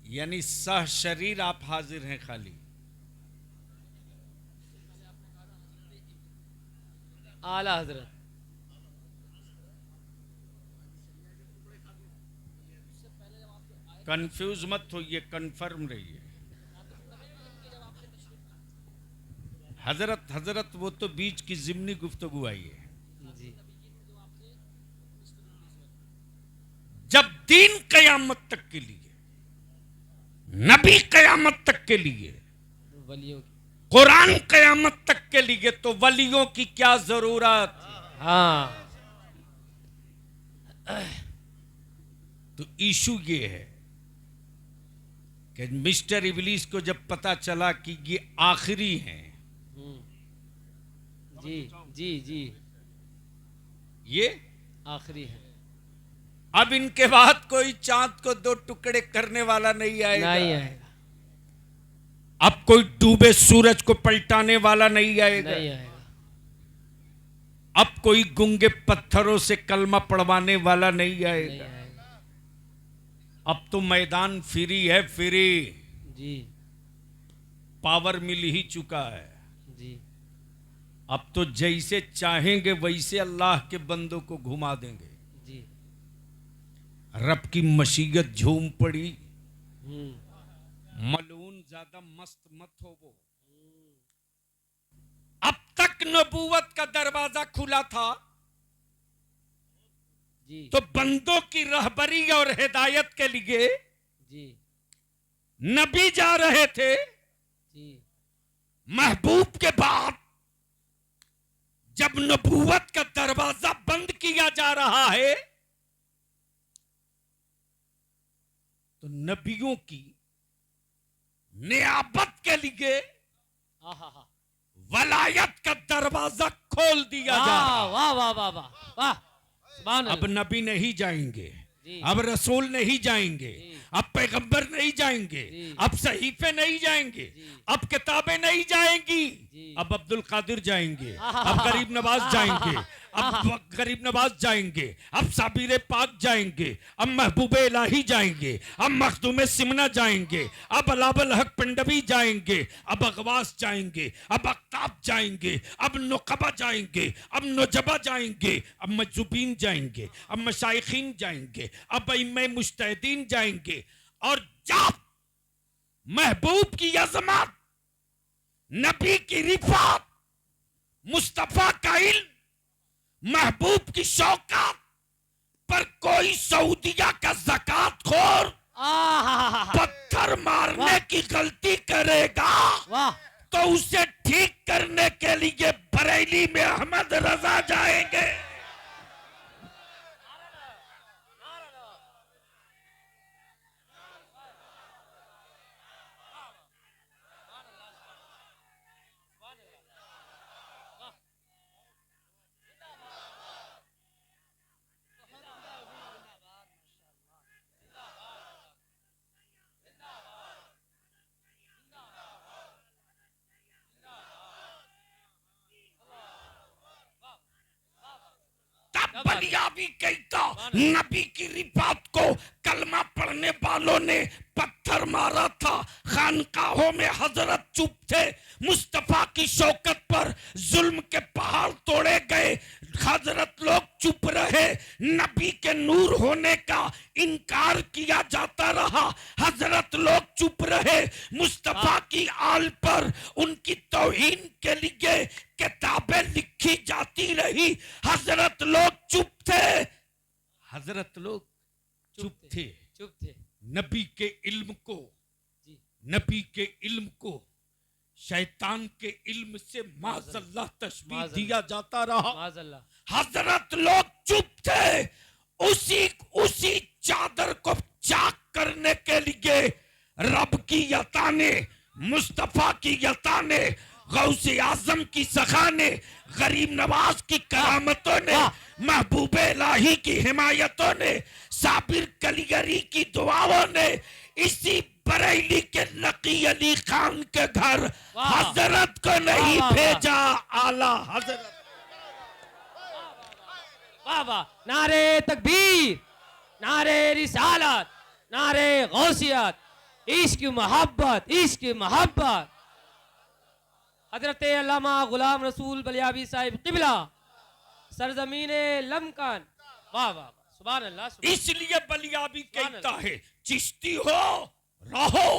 Speaker 1: यानी सह शरीर आप हाजिर हैं खाली।
Speaker 3: आला हजरत।
Speaker 1: कंफ्यूज मत होइए, कंफर्म रहिए। हजरत हजरत वो तो बीच की जिमनी गुफ्तगू आई है।
Speaker 3: जी।
Speaker 1: जब दीन कयामत तक के लिए, नबी कयामत तक के लिए,
Speaker 3: वलियों की।
Speaker 1: कुरान कयामत तक के लिए, तो वलियों की क्या जरूरत?
Speaker 3: हाँ।
Speaker 1: तो इशू ये है कि मिस्टर इबलीस को जब पता चला कि ये आखिरी हैं,
Speaker 3: जी जी जी,
Speaker 1: ये
Speaker 3: आखिरी है,
Speaker 1: अब इनके बाद कोई चांद को दो टुकड़े करने वाला नहीं आएगा।
Speaker 3: नहीं आएगा,
Speaker 1: अब कोई डूबे सूरज को पलटाने वाला नहीं आएगा।
Speaker 3: नहीं आएगा।
Speaker 1: अब कोई गूंगे पत्थरों से कलमा पढ़वाने वाला नहीं
Speaker 3: नहीं
Speaker 1: आएगा।
Speaker 3: आएगा।
Speaker 1: अब तो मैदान फ्री है, फ्री।
Speaker 3: जी
Speaker 1: पावर मिल ही चुका है।
Speaker 3: जी।
Speaker 1: अब तो जैसे चाहेंगे वैसे अल्लाह के बंदों को घुमा देंगे।
Speaker 3: जी।
Speaker 1: रब की मशीयत झूम पड़ी।
Speaker 3: हम्म।
Speaker 1: मलून ज्यादा मस्त मत हो वो। अब तक नबूवत का दरवाजा खुला था,
Speaker 3: जी
Speaker 1: तो बंदों की रहबरी और हिदायत के लिए
Speaker 3: जी
Speaker 1: नबी जा रहे थे।
Speaker 3: जी।
Speaker 1: महबूब के बाद जब नबूवत का दरवाजा बंद किया जा रहा है, तो नबियों की नियाबत के लिए वलायत का दरवाजा खोल दिया जा रहा है।
Speaker 3: वाह वाह वाह वाह वाह, सुभान
Speaker 1: अब
Speaker 3: अल्लाह।
Speaker 1: नबी नहीं जाएंगे,
Speaker 3: जी।
Speaker 1: अब रसूल नहीं जाएंगे,
Speaker 3: जी।
Speaker 1: अब पैगंबर नहीं जाएंगे,
Speaker 3: जी।
Speaker 1: अब सहीफे नहीं जाएंगे,
Speaker 3: जी।
Speaker 1: अब किताबें नहीं जाएंगी,
Speaker 3: जी।
Speaker 1: अब अब्दुल कादिर जाएंगे,
Speaker 3: आहा।
Speaker 1: अब गरीब नवाज जाएंगे, अब गरीब नवाज जाएंगे, अब साबिर पाक जाएंगे, अब महबूब इलाही जाएंगे, अब मखदूम सिमना जाएंगे, अब अलाबल हक पिंडवी जाएंगे, अब अगवास जाएंगे, अब अख्ताब जाएंगे, अब नुकबा जाएंगे, अब नुजबा जाएंगे, अब मजूबीन जाएंगे, अब मशाइखीन जाएंगे, अब इमाम मुज्तहिदीन जाएंगे। और जब महबूब की अजमत, नबी की रिफात, मुस्तफा का इल्म, महबूब की शौकत पर कोई सऊदिया का ज़कात खोर पत्थर मारने की गलती करेगा,
Speaker 3: वाह।
Speaker 1: तो उसे ठीक करने के लिए बरेली में अहमद रजा जाएंगे। बलियावी कहता, नबी की रिफात को कलमा पढ़ने वालों ने पत्थर मारा था। खानकाहों में हजरत चुप थे। मुस्तफा की शौकत पर जुल्म के पहाड़ तोड़े गए, हजरत लोग चुप रहे। नबी के नूर होने का इनकार किया जाता रहा, हजरत लोग चुप रहे। मुस्तफा की आल पर उनकी तौहीन के लिए किताबें लिखी जाती रही, हजरत लोग चुप थे। हजरत लोग चुप थे।
Speaker 3: चुप थे।
Speaker 1: नबी के इल्म को,
Speaker 3: जी।
Speaker 1: नबी के इल्म को शैतान के इल्म से माज़ल्लाह तशबीह
Speaker 3: माज़ल्लाह।
Speaker 1: दिया जाता रहा।
Speaker 3: माज़ल्लाह।
Speaker 1: हजरत लोग चुप थे। उसी उसी चादर को चाक करने के लिए रब की यता ने, मुस्तफा की यता ने, गौसे आजम की सखा ने, गरीब नवाज की करामतों ने, महबूबे इलाही की हिमायतों ने, साबिर कलियरी की दुआओं ने इसी बरेली के नकी अली खान के घर
Speaker 3: वाह।
Speaker 1: हजरत को नहीं
Speaker 3: वाह, वाह,
Speaker 1: भेजा। आला हजरत।
Speaker 3: वाह वाह। नारे तकबीर, नारे रिसालत, नारे गौसियत, इश्क मोहब्बत, इश्क मोहब्बत। हजरत अल्लामा गुलाम रसूल बलियाबी साहिब किबला, सरजमीने लमकन। वाह वाह, सुभान अल्लाह, सुभान
Speaker 1: इसलिए बलियाबी
Speaker 3: सुभान
Speaker 1: कहता है चिश्ती हो रहो,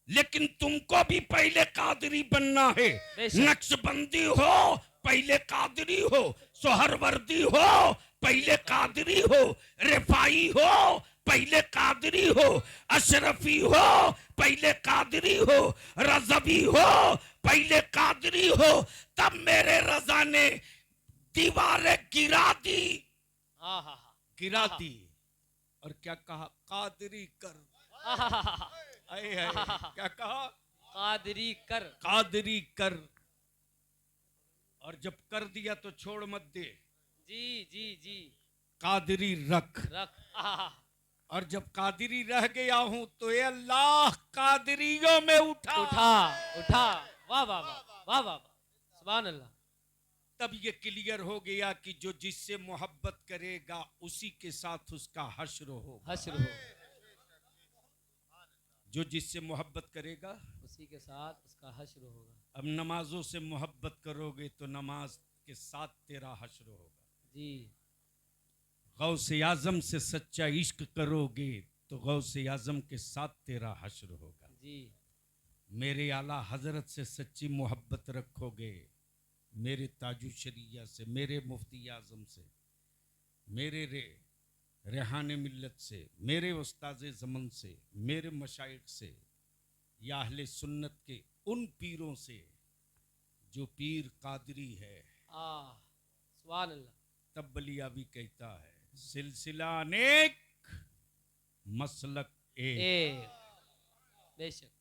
Speaker 1: लेकिन तुमको भी पहले कादरी बनना है।
Speaker 3: बेशक।
Speaker 1: नक्शबंदी हो पहले कादरी हो, सोहरवर्दी हो पहले कादरी हो, रिफाई हो पहले कादरी हो, अशरफी हो पहले कादरी हो, रजबी हो पहले कादरी हो। तब मेरे रजा ने दीवारें गिरा दी,
Speaker 3: हाँ हाँ हाँ
Speaker 1: गिरा दी और क्या कहा? कादरी कर। आए हाय, क्या कहा?
Speaker 3: कादरी कर।
Speaker 1: कादरी कर। और जब कर दिया तो छोड़ मत दे,
Speaker 3: जी जी जी,
Speaker 1: कादरी रख।
Speaker 3: रख। आहा,
Speaker 1: और जब कादरी रह गया हूं तो ये अल्लाह कादरियों में उठा।
Speaker 3: उठा उठा। वाह वाह वाह, वाह वाह वाह, सुभान अल्लाह।
Speaker 1: तब ये क्लियर हो गया कि जो जिससे मोहब्बत करेगा उसी के साथ उसका हश्र होगा।
Speaker 3: हश्र हो,
Speaker 1: जो जिससे मोहब्बत करेगा
Speaker 3: उसी के साथ उसका हश्र होगा।
Speaker 1: अब नमाजों से मोहब्बत करोगे तो नमाज के साथ तेरा हश्र होगा।
Speaker 3: जी,
Speaker 1: गौसे आजम से सच्चा इश्क करोगे तो गौसे आजम के साथ तेरा हश्र होगा।
Speaker 3: जी,
Speaker 1: मेरे आला हजरत से सच्ची मोहब्बत रखोगे, मेरे ताजु शरिया से, मेरे मुफ्ती आजम से, मेरे रेहान मिल्लत से, मेरे उस्ताज़ ज़मन से, मेरे मशाइख से, या अहले सुन्नत के उन पीरों से जो पीर कादरी है।
Speaker 3: सुभान अल्लाह।
Speaker 1: तब बलियाबी कहता है सिलसिला अनेक मसलक एक।
Speaker 3: बेशक।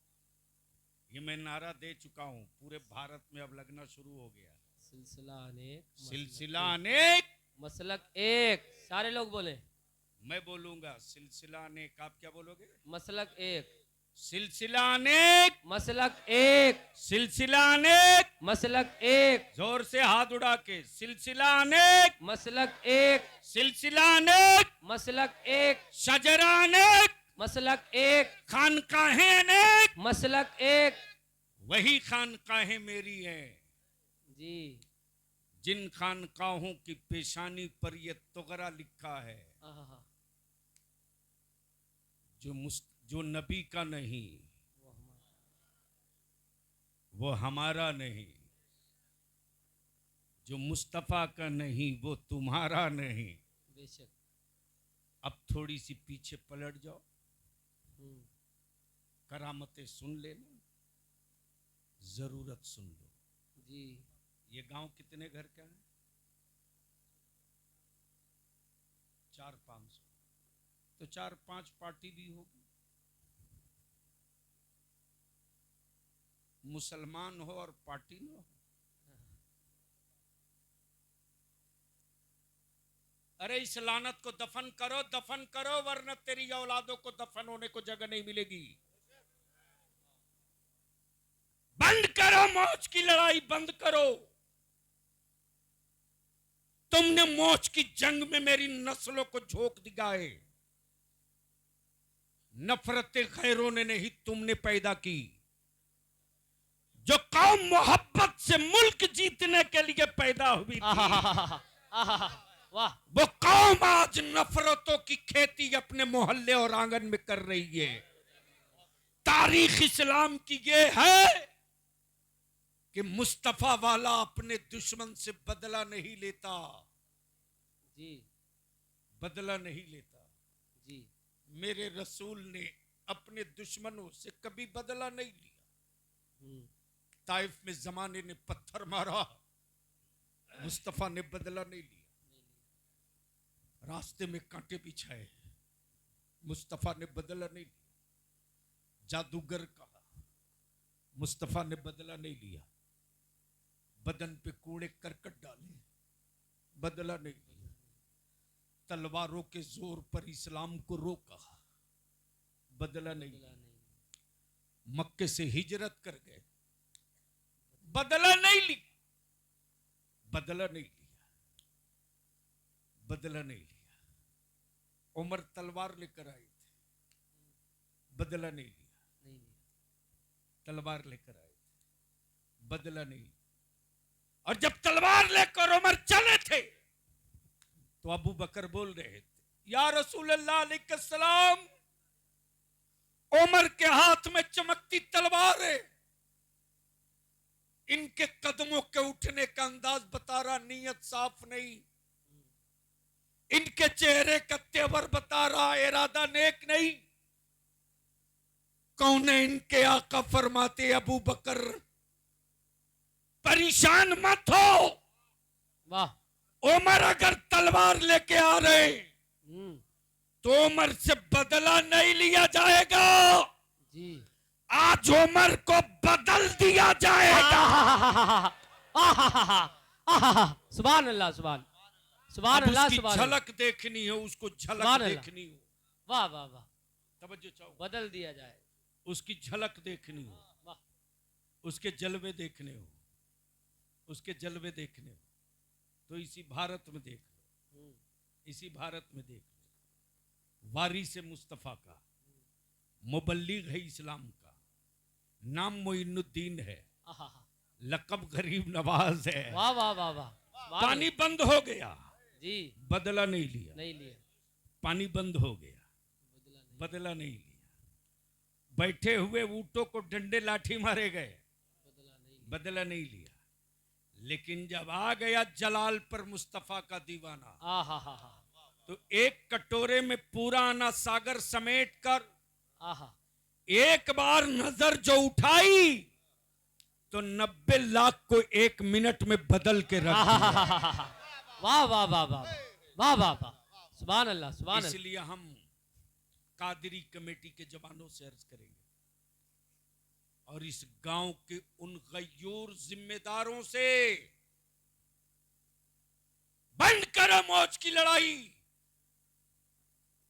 Speaker 1: ये मैं नारा दे चुका हूं, पूरे भारत में अब लगना शुरू हो गया।
Speaker 3: सिलसिला अनेक,
Speaker 1: सिलसिला अनेक,
Speaker 3: मसलक एक। सारे लोग बोले,
Speaker 1: मैं बोलूंगा सिलसिला अनेक, आप क्या बोलोगे?
Speaker 3: मसलक एक।
Speaker 1: सिलसिला अनेक,
Speaker 3: मसलक एक।
Speaker 1: सिलसिला अनेक,
Speaker 3: मसलक एक।
Speaker 1: जोर से हाथ उड़ा के, सिलसिला अनेक,
Speaker 3: मसलक एक।
Speaker 1: सिलसिला अनेक,
Speaker 3: मसलक एक।
Speaker 1: शजरा अनेक,
Speaker 3: मसलक एक।
Speaker 1: खानकाहें अनेक,
Speaker 3: मसलक एक।
Speaker 1: वही खानकाहें मेरी हैं
Speaker 3: जी,
Speaker 1: जिन खानकाहों की पेशानी पर यह तुगरा लिखा है,
Speaker 3: आहा,
Speaker 1: जो नबी का नहीं वो हमारा नहीं, जो मुस्तफा का नहीं वो तुम्हारा नहीं।
Speaker 3: बेशक।
Speaker 1: अब थोड़ी सी पीछे पलट जाओ, करामतें सुन लेना, जरूरत सुन लो।
Speaker 3: जी,
Speaker 1: ये गांव कितने घर का है? 400-500, तो 4-5 पार्टी भी होगी। मुसलमान हो और पार्टी न हो। अरे इस लानत को दफन करो, दफन करो, वरना तेरी औलादों को दफन होने को जगह नहीं मिलेगी। बंद करो मौज की लड़ाई, बंद करो। तुमने मौज की जंग में मेरी नस्लों को झोंक दिखाए। नफरत खैरों ने नहीं तुमने पैदा की। जो कौम मोहब्बत से मुल्क जीतने के लिए पैदा हुई थी,
Speaker 3: वाह,
Speaker 1: वो कौम आज नफरतों की खेती अपने मोहल्ले और आंगन में कर रही है। तारीख इस्लाम की ये है कि मुस्तफा वाला अपने दुश्मन से बदला नहीं लेता।
Speaker 3: जी,
Speaker 1: बदला नहीं लेता।
Speaker 3: जी,
Speaker 1: मेरे रसूल ने अपने दुश्मनों से कभी बदला नहीं लिया। ताइफ में जमाने ने पत्थर मारा, मुस्तफा ने बदला नहीं लिया। रास्ते में कांटे बिछाए, मुस्तफा ने बदला नहीं लिया। जादूगर कहा, मुस्तफा ने बदला नहीं लिया। बदन पे कूड़े करकट डाले, बदला नहीं लिया। तलवारों के जोर पर इस्लाम को रोका, बदला नहीं लिया। मक्के से हिजरत कर गए, बदला नहीं लिया। बदला नहीं लिया, बदला नहीं लिया। उमर तलवार लेकर आए थे, बदला नहीं लिया। तलवार लेकर आए थे, बदला नहीं लिया। और जब तलवार लेकर उमर चले थे तो अबू बकर बोल रहे थे, या रसूल अल्लाह अलैहिस्सलाम, उमर के हाथ में चमकती तलवार है, इनके कदमों के उठने का अंदाज बता रहा नीयत साफ नहीं, इनके चेहरे का तेवर बता रहा इरादा नेक नहीं। कौन है इनके आका? फरमाते अबू बकर, परेशान मत हो।
Speaker 3: वाह।
Speaker 1: उमर अगर तलवार लेके आ रहे तो उमर से बदला नहीं लिया जाएगा
Speaker 3: जी।
Speaker 1: आज उमर को बदल दिया जाएगा।
Speaker 3: सुभान अल्लाह, सुभान सुभान अल्लाह,
Speaker 1: उसकी
Speaker 3: सुभान
Speaker 1: झलक देखनी है, उसको झलक
Speaker 3: सुभान अल्लाह।
Speaker 1: देखनी हो।
Speaker 3: वाह वाह वाह।
Speaker 1: तवज्जो चाहो,
Speaker 3: बदल दिया जाए,
Speaker 1: उसकी झलक देखनी हो,
Speaker 3: वाह।
Speaker 1: उसके जलवे देखने हो, उसके जलवे देखने हो तो इसी भारत में देख लो, इसी भारत में देख लो। वारिस मुस्तफा का, मुबल्लिग है इस्लाम का, नाम मोइनुद्दीन है, लकब गरीब नवाज है।
Speaker 3: वाह वाह वाह वाह।
Speaker 1: पानी बंद हो गया
Speaker 3: जी,
Speaker 1: बदला नहीं लिया।
Speaker 3: नहीं लिया।
Speaker 1: पानी बंद हो गया, बदला नहीं लिया। बैठे हुए ऊंटों को डंडे लाठी मारे गए, बदला नहीं लिया। लेकिन जब आ गया जलाल पर मुस्तफा का दीवाना, तो एक कटोरे में पूरा आना सागर समेट कर एक बार नजर जो उठाई तो 90 लाख को 1 मिनट में बदल के रख दिया।
Speaker 3: वाह वाह वाह वाह वाह वाह वाह। सुभान अल्लाह, सुभान अल्लाह।
Speaker 1: इसलिए हम कादरी कमेटी के जवानों से अर्ज करेंगे और इस गांव के उन गयूर जिम्मेदारों से, बंद करो मौज की लड़ाई।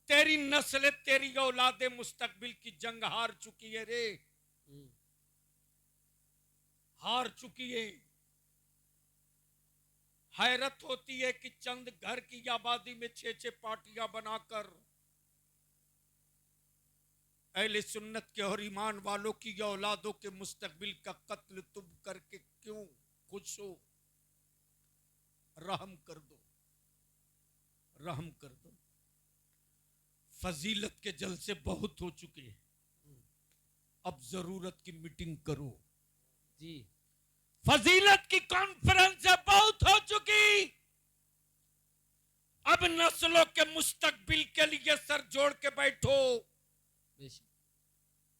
Speaker 1: तेरी नस्ल, तेरी औलादे मुस्तकबिल की जंग हार चुकी है रे, हार चुकी है। हैरत होती है कि चंद घर की आबादी में 6-6 पार्टियां बनाकर अहले सुन्नत के और ईमान वालों की औलादों के मुस्तकबिल का कत्ल तुम करके क्यों खुश हो? रहम कर दो, रहम कर दो। फजीलत के जलसे बहुत हो चुके हैं, अब जरूरत की मीटिंग करो
Speaker 3: जी।
Speaker 1: फजीलत की कॉन्फ्रेंस बहुत हो चुकी, अब नस्लों के मुस्तकबिल के लिए सर जोड़ के बैठो,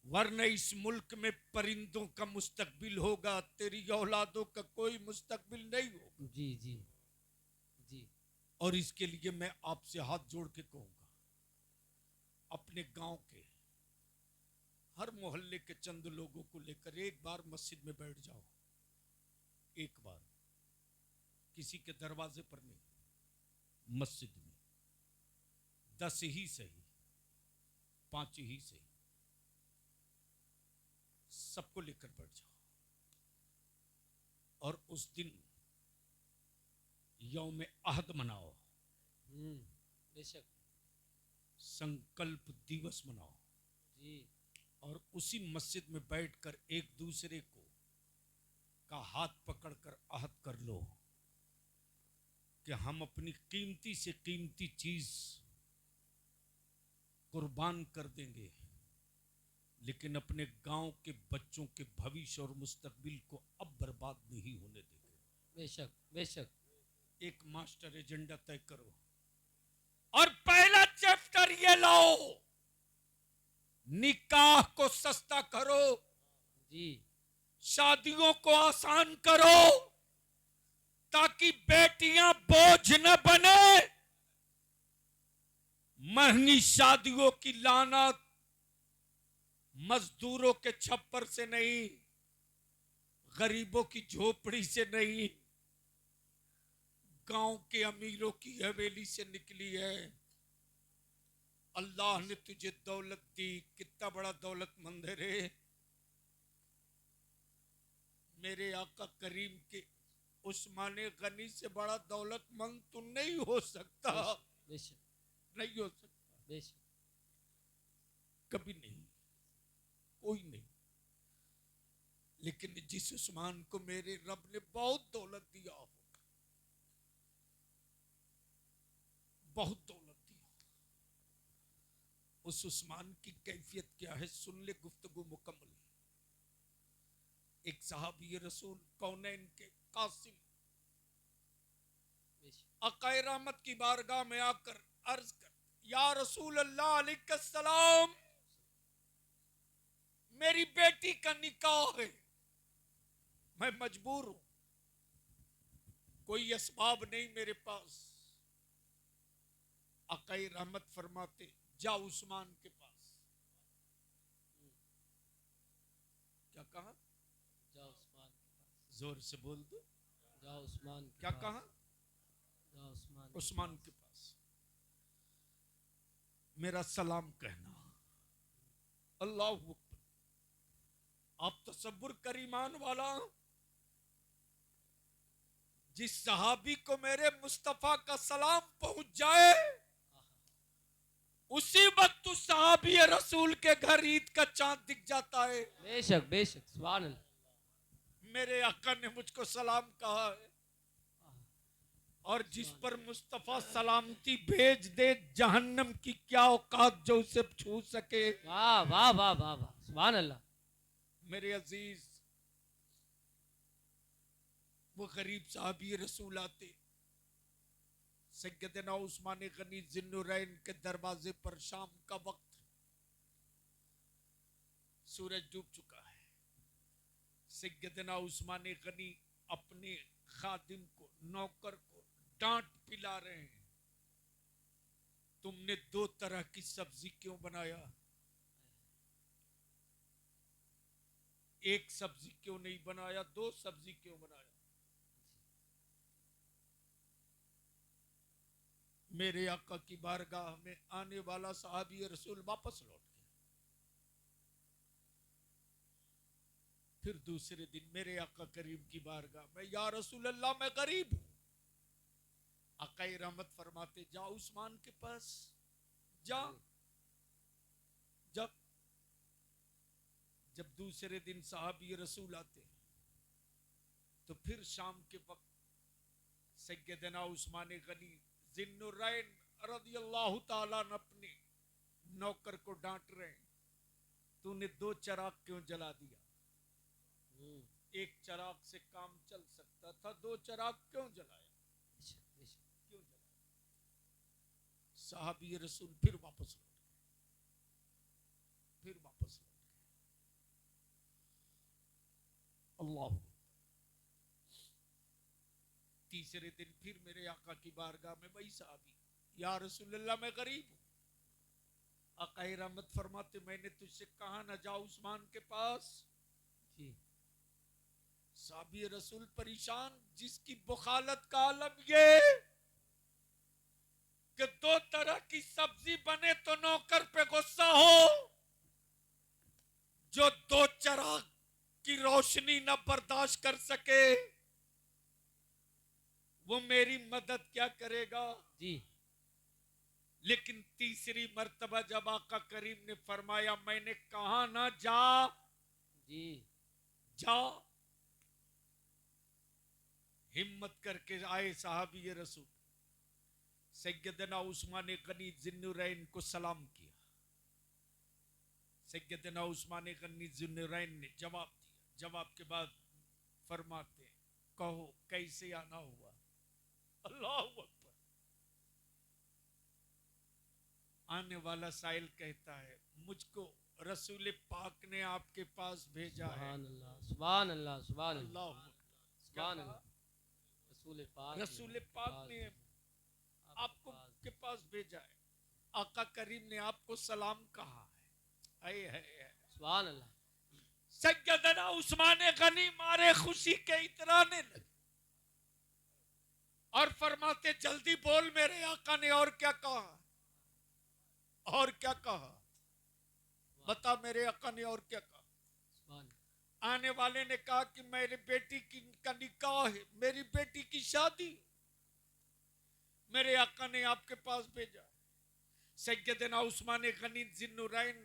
Speaker 1: वरना इस मुल्क में परिंदों का मुस्तकबिल होगा, तेरी औलादों का कोई मुस्तकबिल नहीं होगा।
Speaker 3: जी जी जी।
Speaker 1: और इसके लिए मैं आपसे हाथ जोड़ के कहूंगा, अपने गांव के हर मोहल्ले के चंद लोगों को लेकर एक बार मस्जिद में बैठ जाओ, एक बार, किसी के दरवाजे पर नहीं, मस्जिद में 10 ही सही, 5 ही सही, सबको लेकर बैठ जाओ और उस दिन यौम अहद मनाओ,
Speaker 3: बेशक।
Speaker 1: संकल्प दिवस मनाओ
Speaker 3: जी।
Speaker 1: और उसी मस्जिद में बैठकर एक दूसरे को का हाथ पकड़कर अहद कर लो कि हम अपनी कीमती से कीमती चीज कुर्बान कर देंगे, लेकिन अपने गांव के बच्चों के भविष्य और मुस्तकबिल को अब बर्बाद नहीं होने देंगे।
Speaker 3: बेशक बेशक।
Speaker 1: एक मास्टर एजेंडा तय करो और पहला चैप्टर ये लाओ, निकाह को सस्ता करो,
Speaker 3: जी।
Speaker 1: शादियों को आसान करो ताकि बेटियां बोझ न बने। महंगी शादियों की लानत मजदूरों के छप्पर से नहीं, गरीबों की झोपड़ी से नहीं, गांव के अमीरों की हवेली से निकली है। अल्लाह ने तुझे दौलत दी, कितना बड़ा दौलतमंद है रे। मेरे आका करीम के उस्मान गनी से बड़ा दौलतमंद तू नहीं हो सकता,
Speaker 3: बेशक
Speaker 1: नहीं हो सकता,
Speaker 3: बेशक
Speaker 1: कभी नहीं, कोई नहीं। लेकिन जिस उस्मान को मेरे रब ने बहुत दौलत दिया होगा, बहुत दौलत दिया, उस उस्मान की कैफियत क्या है सुन ले, गुफ्तगू मुकम्मल। एक सहाबी रसूल कौनैन के कासिम अकाए रहमत की बारगाह में आकर अर्ज कर, या रसूल अल्लाह अलैहिस्सलाम, मेरी बेटी का निकाह है, मैं मजबूर हूं, कोई असबाब नहीं मेरे पास। अकाए रहमत फरमाते, जा उस्मान के पास। क्या कहा?
Speaker 3: जा उस्मान के पास।
Speaker 1: जोर से बोल दो,
Speaker 3: जा उस्मान के
Speaker 1: क्या
Speaker 3: पास।
Speaker 1: कहा?
Speaker 3: जा उस्मान के
Speaker 1: उस्मान के पास मेरा सलाम कहना। अल्लाह अकबर। आप तसब्बुर कर ईमान वाला, जिस सहाबी को मेरे मुस्तफा का सलाम पहुंच जाए उसी वक्त उस सहाबी रसूल के घर ईद का चांद दिख जाता है।
Speaker 3: बेशक बेशक सुभान अल्लाह।
Speaker 1: मेरे आका ने मुझको सलाम कहा है, और जिस पर मुस्तफा सलामती भेज दे, जहन्नम की क्या औकात जो उसे छू सके।
Speaker 3: वाह वाह वाह वाह वाह सुभान अल्लाह।
Speaker 1: मेरे अजीज, वो गरीब साहबी रसूल आते, सैयदना उस्मान गनी जिन्नुरैन के दरवाजे पर, शाम का वक्त, सूरज डूब चुका है। सैयदना उस्मान गनी अपने खादिम को, नौकर को डांट पिला रहे हैं, तुमने दो तरह की सब्जी क्यों बनाया? एक सब्जी क्यों नहीं बनाया, दो सब्जी क्यों बनाया? मेरे आका की बारगाह में आने वाला सहाबी रसूल वापस लौट गया। फिर दूसरे दिन मेरे आका करीम की बारगाह में, या रसूल अल्लाह मैं गरीब हूं। आकाए रहमत फरमाते, जा उस्मान के पास जा। जब दूसरे दिन सहाबी रसूल आते तो फिर शाम के वक्त सैयदना उस्मान गनी जिन्नुरैन रज़ियल्लाहु ताला अन्हु अपने नौकर को डांट रहे हैं, तूने दो चिराग क्यों जला दिया? एक चिराग से काम चल सकता था, दो चिराग क्यों जलाया? क्यों जलाया? साहबी रसूल फिर वापस लौट गए, फिर वापस लौट गए। अल्लाह। तीसरे दिन फिर मेरे आका की बारगाह में वही साहबी, या रसूलल्लाह मैं गरीब हूं। आका रहमत फरमाते, मैंने तुझसे कहा ना जा उस्मान के पास।
Speaker 3: जी।
Speaker 1: साहबी रसूल परेशान, जिसकी बुखालत का आलम ये कि दो तरह की सब्जी बने तो नौकर पे गुस्सा हो, जो दो चिराग की रोशनी न बर्दाश्त कर सके वो मेरी मदद क्या करेगा?
Speaker 3: जी।
Speaker 1: लेकिन तीसरी मर्तबा जब आका करीम ने फरमाया, मैंने कहा ना जा,
Speaker 3: जी
Speaker 1: जा, हिम्मत करके आए साहबी रसूल, सैयदना उस्मान गनी जिन्नुरैन को सलाम किया। सैयदना उस्मान गनी जिन्नुरैन ने जवाब दिया। जवाब के बाद फरमाते, कहो कैसे आना हुआ? अल्लाह अकबर। आने वाला साइल कहता है, मुझको रसूल पाक ने आपके पास भेजा है।
Speaker 3: सुभान अल्लाह, सुभान अल्लाह, सुभान अल्लाह,
Speaker 1: अल्लाह
Speaker 3: सुभान अल्लाह। रसूल पाक
Speaker 1: रसूल पाक ने आपको के पास भेजा है। आका करीम ने आपको सलाम कहा है। है।
Speaker 3: सुभान अल्लाह।
Speaker 1: सैयदना उस्मान गनी मारे खुशी के इतराने लगे और फरमाते जल्दी बोल मेरे आका ने और क्या कहा, और क्या कहा, बता मेरे आका ने और क्या कहा।
Speaker 3: सुभान
Speaker 1: आने वाले ने कहा कि मेरी बेटी का निकाह है, मेरी बेटी की शादी, मेरे आका ने आपके पास भेजा। सैयदना उस्मान गनी जिन्नुरैन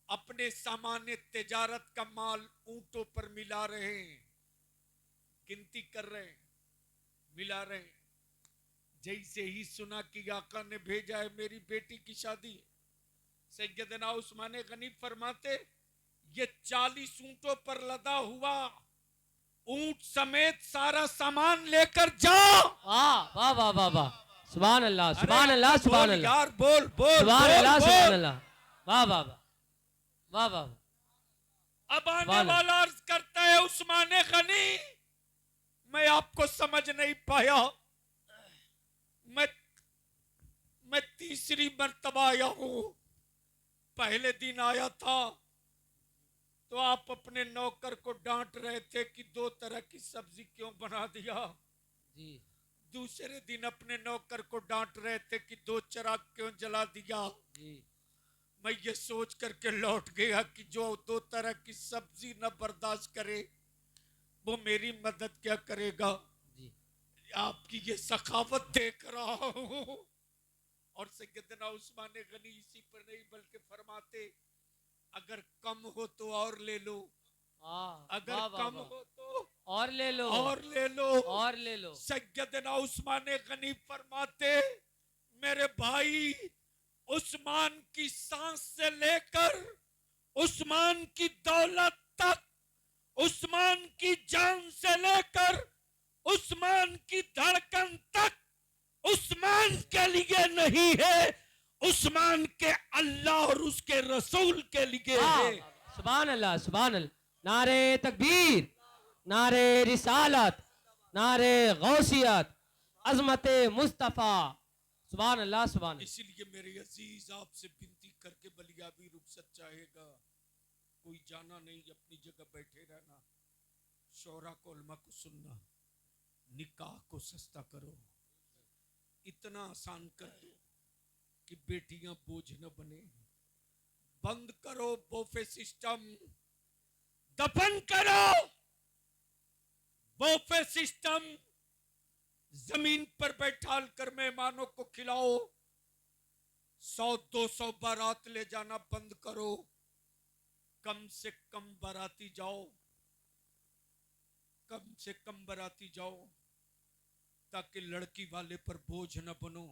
Speaker 1: अपने सामान्य तिजारत का माल ऊंटों पर मिला रहे हैं, गिनती कर रहे हैं, मिला रहे हैं। जैसे ही सुना कि आका ने भेजा है मेरी बेटी की शादी, सैयदना उस्मान गनी फरमाते ये 40 ऊंटों पर लदा हुआ ऊंट समेत सारा सामान लेकर जाओ।
Speaker 3: वाह वाह वाह वाह वाह, सुभान अल्लाह, सुभान अल्लाह,
Speaker 1: बोल
Speaker 3: सुभान अल्लाह,
Speaker 1: यार, बोल बोल
Speaker 3: सुभान
Speaker 1: बोल,
Speaker 3: अल्लाह,
Speaker 1: बोल।
Speaker 3: सुभान अल्लाह, वाह वाह वाह वाह वाह वाह।
Speaker 1: अब आने
Speaker 3: सुभान
Speaker 1: वाला अर्ज करता है उस्मान गनी मैं आपको समझ नहीं पाया, मैं तीसरी मर्तबा आया हूं। पहले दिन आया था तो आप अपने नौकर को डांट रहे थे कि 2 तरह की सब्जी क्यों बना दिया।
Speaker 3: जी
Speaker 1: दूसरे दिन अपने नौकर को डांट रहे थे कि 2 चिराग क्यों जला दिया।
Speaker 3: जी
Speaker 1: मैं ये सोच करके लौट गया कि जो 2 तरह की सब्जी न बर्दाश्त करे वो मेरी मदद क्या करेगा।
Speaker 3: जी
Speaker 1: आपकी ये सखावत देख रहा हूं। और सैयदना उस्मान गनी इसी पर नहीं बल्कि फरमाते अगर कम हो तो और ले लो, अगर
Speaker 3: वाह वाह
Speaker 1: कम
Speaker 3: वाह,
Speaker 1: हो तो
Speaker 3: और ले लो,
Speaker 1: और ले लो,
Speaker 3: और ले लो।
Speaker 1: सैयदना उस्मान गनी फरमाते मेरे भाई उस्मान की सांस से लेकर उस्मान की दौलत तक, उस्मान की जान से लेकर उस्मान की धड़कन तक उस्मान के लिए नहीं है, उस्मान के अल्लाह और उसके रसूल के लिए है।
Speaker 3: सुभान अल्लाह, सुभान अल्लाह। नारे तकबीर, नारे रिसालत, नारे गौसियत, अजमत मुस्तफा। सुभान अल्लाह, सुभान अल्लाह।
Speaker 1: इसलिए मेरे अजीज आपसे विनती करके बलियाबी रुखसत चाहेगा, कोई जाना नहीं, अपनी जगह बैठे रहना, शौरा को उलमा को सुनना, निकाह को सस्ता करो, इतना आसान कर दो कि बेटियां बोझ न बने। बंद करो बोफे सिस्टम, दफन करो बोफे सिस्टम, जमीन पर बैठाल कर मेहमानों को खिलाओ। 100-200 बारात ले जाना बंद करो, कम से कम बाराती जाओ, कम से कम बाराती जाओ ताकि लड़की वाले पर बोझ न बनो,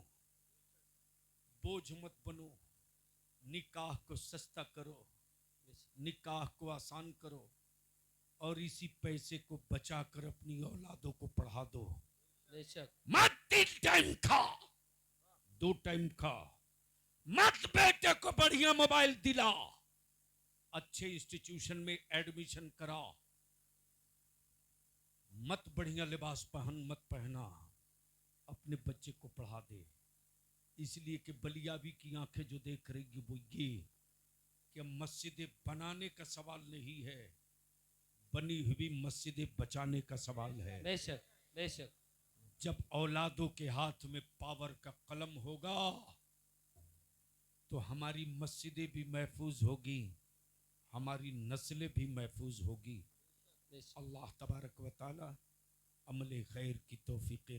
Speaker 1: बोझ मत बनो। निकाह को सस्ता करो, निकाह को आसान करो और इसी पैसे को बचाकर अपनी औलादों को पढ़ा दो।
Speaker 3: बेशक।
Speaker 1: मत 3 टाइम खा, 2 टाइम खा, मत बेटे को बढ़िया मोबाइल दिला, अच्छे इंस्टीट्यूशन में एडमिशन करा, मत बढ़िया लिबास मत पहना, अपने बच्चे को पढ़ा दे। इसलिए कि बलियाबी की आंखें जो देख रही वो ये कि मस्जिदें बनाने का सवाल नहीं है, बनी हुई मस्जिदें बचाने का सवाल है।
Speaker 3: बेशक बेशक।
Speaker 1: जब औलादों के हाथ में पावर का कलम होगा तो हमारी मस्जिदें भी महफूज होगी, हमारी नस्लें भी महफूज होगी। अल्लाह तबारक व तआला अमल खैर की तौफीक